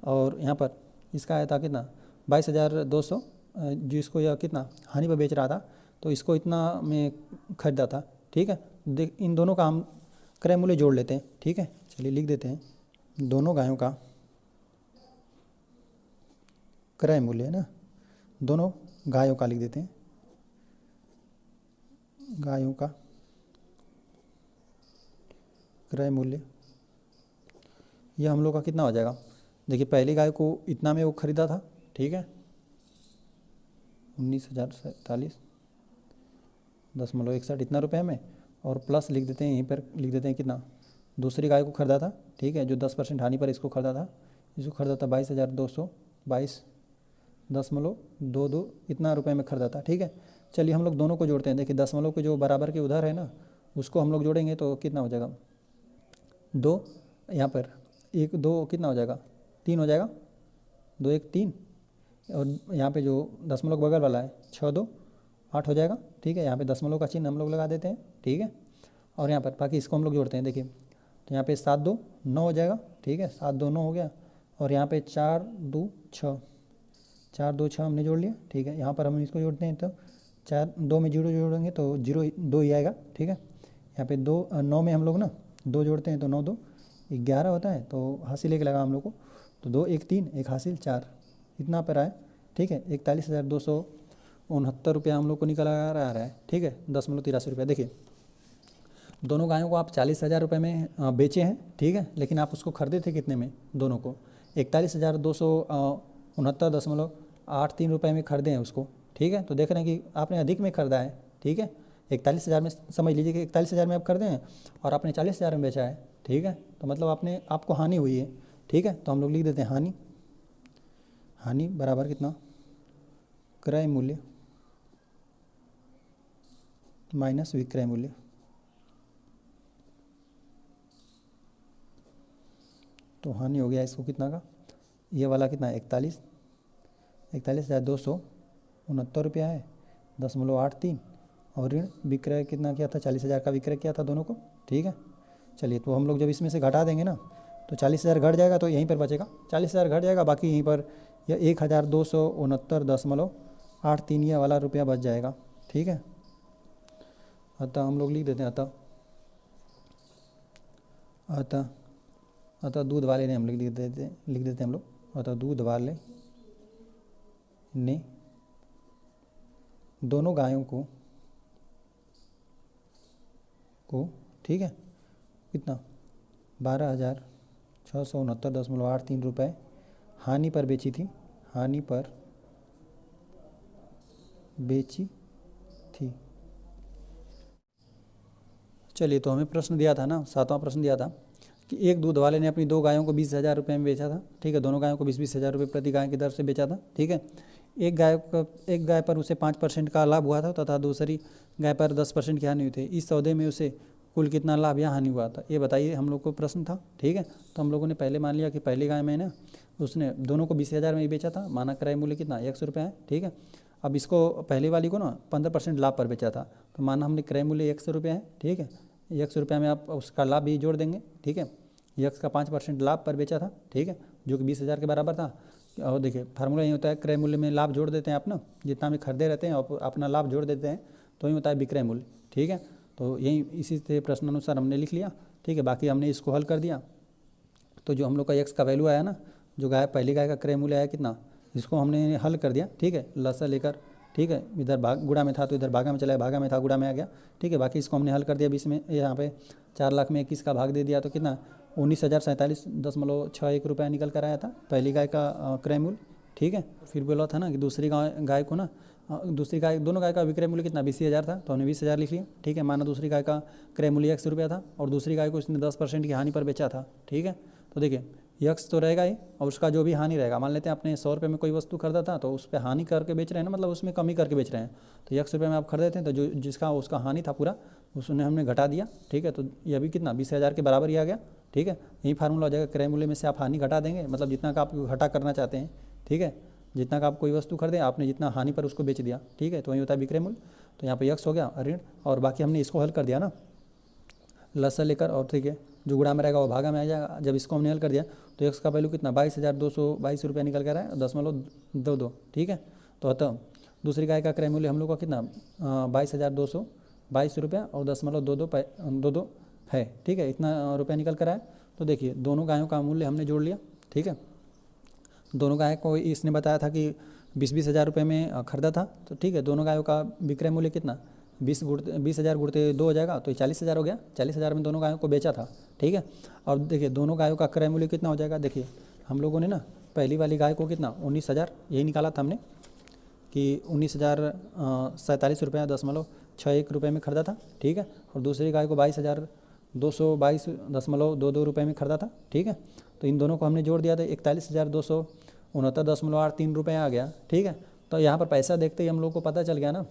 और यहाँ पर इसका आया था कितना 22,200, जिसको यह कितना हानि पर बेच रहा था, तो इसको इतना में खरीदा था, ठीक है। देख इन दोनों का हम क्रय मूल्य जोड़ लेते हैं, ठीक है। चलिए लिख देते हैं, दोनों गायों का क्रय मूल्य है ना, दोनों गायों का लिख देते हैं, गायों का क्रय मूल्य, यह हम लोग का कितना हो जाएगा देखिए पहली गाय को इतना में वो ख़रीदा था, ठीक है, 19,047.61 इतना रुपये में, और प्लस लिख देते हैं यहीं पर, लिख देते हैं कितना, दूसरी गाय को ख़रीदा था, ठीक है, जो 10% हानि पर इसको ख़रीदा था, इसको ख़रीदा था 22,222.22 इतना रुपये में ख़रीदा था, ठीक है। चलिए हम लोग दोनों को जोड़ते हैं। देखिए दशमलव के जो बराबर के उधर है ना, उसको हम लोग जोड़ेंगे तो कितना हो जाएगा, 2, यहाँ पर 1 2 कितना हो जाएगा, 3 हो जाएगा, 2 1 3, और यहाँ पे जो दशमलव बगल वाला है 6 2 8 हो जाएगा, ठीक है। यहाँ पे दशमलव का चिन्ह हम लोग लगा देते हैं, ठीक है, और यहाँ पर बाकी इसको हम लोग जोड़ते हैं। देखिए तो यहाँ पे 7 2 9 हो जाएगा, ठीक है, 7 2 9 हो गया, और यहाँ पे 4 2 6 4 2 6 हमने जोड़ लिया, ठीक है। यहाँ पर हम इसको जोड़ते हैं तो 4 2 में 0 जोड़ेंगे तो 0 2 ही आएगा, ठीक है। यहाँ पे 2 9 में हम लोग ना 2 जोड़ते हैं तो 9 2 11 होता है, तो हासिल एक लगा हम लोग को, तो 2 1 3 एक हासिल 4 इतना पर आए, ठीक है। 41,269 रुपया हम लोग को निकल आ रहा है, ठीक है, 10.83 रुपया। देखिए दोनों गायों को आप 40,000 रुपये में बेचे हैं, ठीक है, लेकिन आप उसको खरीदे थे कितने में, दोनों को 41,269.83 रुपये में खरीदे हैं उसको, ठीक है। तो देख रहे हैं कि आपने अधिक में खरीदा है, ठीक है, 41,000 में, समझ लीजिए कि 41,000 में आप खरीदे हैं और आपने 40,000 में बेचा है, ठीक है, तो मतलब आपको हानि हुई है, ठीक है। तो हम लोग लिख देते हैं हानि बराबर कितना, क्रय मूल्य माइनस विक्रय मूल्य। तो हानि हो गया इसको कितना का, ये वाला कितना है 41,269 रुपया है, 0.83, और ऋण विक्रय कितना किया था, 40,000 का विक्रय किया था दोनों को, ठीक है। चलिए तो हम लोग जब इसमें से घटा देंगे ना तो 40,000 घट जाएगा, तो यहीं पर बचेगा 40,000 घट जाएगा, बाकी यहीं पर यह 1,269.83 ये वाला रुपया बच जाएगा, ठीक है। अतः हम लोग लिख देते हैं अतः दूध वाले ने हम लिख देते हैं हम लोग, अतः दूध वाले ने दोनों गायों को ठीक है कितना 12,669.83 रुपये हानि पर बेची थी, चलिए तो हमें प्रश्न दिया था ना, 7वां प्रश्न दिया था कि एक दूध वाले ने अपनी 2 गायों को 20,000 रुपये में बेचा था, ठीक है, दोनों गायों को 20,000 रुपये प्रति गाय की दर से बेचा था, ठीक है। एक गाय पर उसे 5% का लाभ हुआ था तथा दूसरी गाय पर 10% की हानि हुई थी। इस सौदे में उसे कुल कितना लाभ या हानि हुआ था, ये बताइए, हम लोग को प्रश्न था, ठीक है। तो हम लोगों ने पहले मान लिया कि पहली गाय में ना उसने दोनों को 20,000 में ही बेचा था, माना क्रय मूल्य कितना 100 रुपये है, ठीक है। अब इसको पहली वाली को ना 15% लाभ पर बेचा था, तो माना हमने क्रय मूल्य 100 रुपये है, ठीक है, 100 रुपये में आप उसका लाभ भी जोड़ देंगे, ठीक है। यक्स का 5% लाभ पर बेचा था, ठीक है, जो कि 20,000 के बराबर था। और देखिए फार्मूला ये होता है, क्रय मूल्य में लाभ जोड़ देते हैं आप ना, जितना भी खरीदे रहते हैं और अपना लाभ जोड़ देते हैं, तो ये होता है विक्रय मूल्य, ठीक है। तो यही इसी से प्रश्न अनुसार हमने लिख लिया, ठीक है। बाकी हमने इसको हल कर दिया, तो जो हम लोग का एक्स का वैल्यू आया ना, जो पहली गाय का क्रय मूल्य आया कितना, इसको हमने हल कर दिया, ठीक है, लसा लेकर, ठीक है, इधर गुड़ा में था तो इधर भागा में चला, भागा में था गुड़ा में आ गया, ठीक है। बाकी इसको हमने हल कर दिया 20 में, यहाँ पे 4,00,000 में 21 का भाग दे दिया, तो कितना 19,047.61 रुपया निकल कर आया था पहली गाय का क्रय मूल्य, ठीक है। फिर बोला था ना कि दूसरी गाय को ना दोनों गाय का विक्रय मूल्य कितना 20,000 था, तो हमने 20,000 लिख लिया, ठीक है। माना दूसरी गाय का क्रय मूल्य 100 रुपया था और दूसरी गाय को इसने 10% की हानि पर बेचा था, ठीक है। तो देखिए यक्स तो रहेगा ही, और उसका जो भी हानि रहेगा, मान लेते हैं आपने 100 रुपये में कोई वस्तु खरीदा था, तो उस पर हानि करके बेच रहे हैं ना, मतलब उसमें कमी करके बेच रहे हैं, तो 100 रुपये में आप खरीदे थे, तो जो जिसका उसका हानि था पूरा उसने हमने घटा दिया, ठीक है। तो यह भी कितना 20,000 के बराबर ही आ गया, ठीक है। यही फार्मूला हो जाएगा, क्रय मूल्य में से आप हानि घटा देंगे, मतलब जितना का आप घटा करना चाहते हैं, ठीक है, जितना का आप कोई वस्तु खरीदें आपने जितना हानि पर उसको बेच दिया, ठीक है, तो वही होता है विक्रय मूल्य। तो यहाँ पर यक्स हो गया ऋण, और बाकी हमने इसको हल कर दिया ना लसा लेकर, और ठीक है जो गुणा में रहेगा वो भागा में आ जाएगा। जब इसको हमने हल कर दिया तो एक्स का वैल्यू कितना 22,222 रुपया निकल कर आया, 0.22, ठीक है। तो अतः दूसरी गाय का क्रय मूल्य हम लोग का कितना 22,222 रुपया और 0.22 है, ठीक है, इतना रुपया निकल कर आया। तो देखिए दोनों गायों का मूल्य हमने जोड़ लिया, ठीक है। दोनों गाय को इसने बताया था कि 20,000 रुपये में खरीदा था, तो ठीक है, दोनों गायों का विक्रय मूल्य कितना 20,000 गुणते 2 हो जाएगा, तो 40,000 हो गया, 40,000 में दोनों गायों को बेचा था, ठीक है। और देखिए दोनों गायों का क्रय मूल्य कितना हो जाएगा, देखिए हम लोगों ने ना पहली वाली गाय को कितना 19,000 यही निकाला था हमने कि 19,047.61 में खरीदा था, ठीक है। और दूसरी गाय को 22,222.22 रुपये में खरीदा था, ठीक है। तो इन दोनों को हमने जोड़ दिया था 41,269.83 रुपये आ गया, ठीक है। तो यहाँ पर पैसा देखते ही हम लोग को पता चल गया ना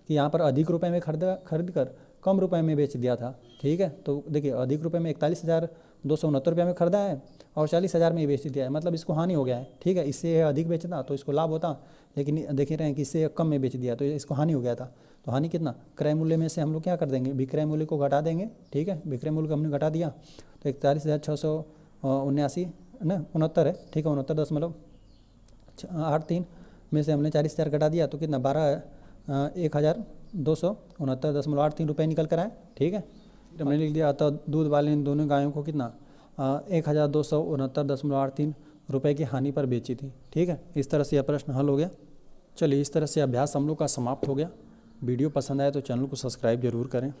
कि यहाँ पर अधिक रुपए में खरीद कर कम रुपए में बेच दिया था, ठीक है। तो देखिए अधिक रुपए में 41,269 रुपये में खरीदा है और 40,000 में ही बेच दिया है, मतलब इसको हानि हो गया है, ठीक है। इससे अधिक बेचता तो इसको लाभ होता, लेकिन देख रहे हैं कि इससे कम में बेच दिया तो इसको हानि हो गया था। तो हानि कितना, क्रय मूल्य में से हम लोग क्या कर देंगे, विक्रय मूल्य को घटा देंगे, ठीक है। विक्रय मूल्य को हमने घटा दिया तो 41,679 है, ठीक है। 69.83 में से हमने 40,000 घटा दिया तो कितना 1,269.83 रुपये निकल कर आए, ठीक है। तो हमने लिख दिया तो दूध वाले इन दोनों गायों को कितना 1,269.83 रुपये की हानि पर बेची थी, ठीक है। इस तरह से यह प्रश्न हल हो गया। चलिए इस तरह से अभ्यास हम लोग का समाप्त हो गया। वीडियो पसंद आए तो चैनल को सब्सक्राइब जरूर करें।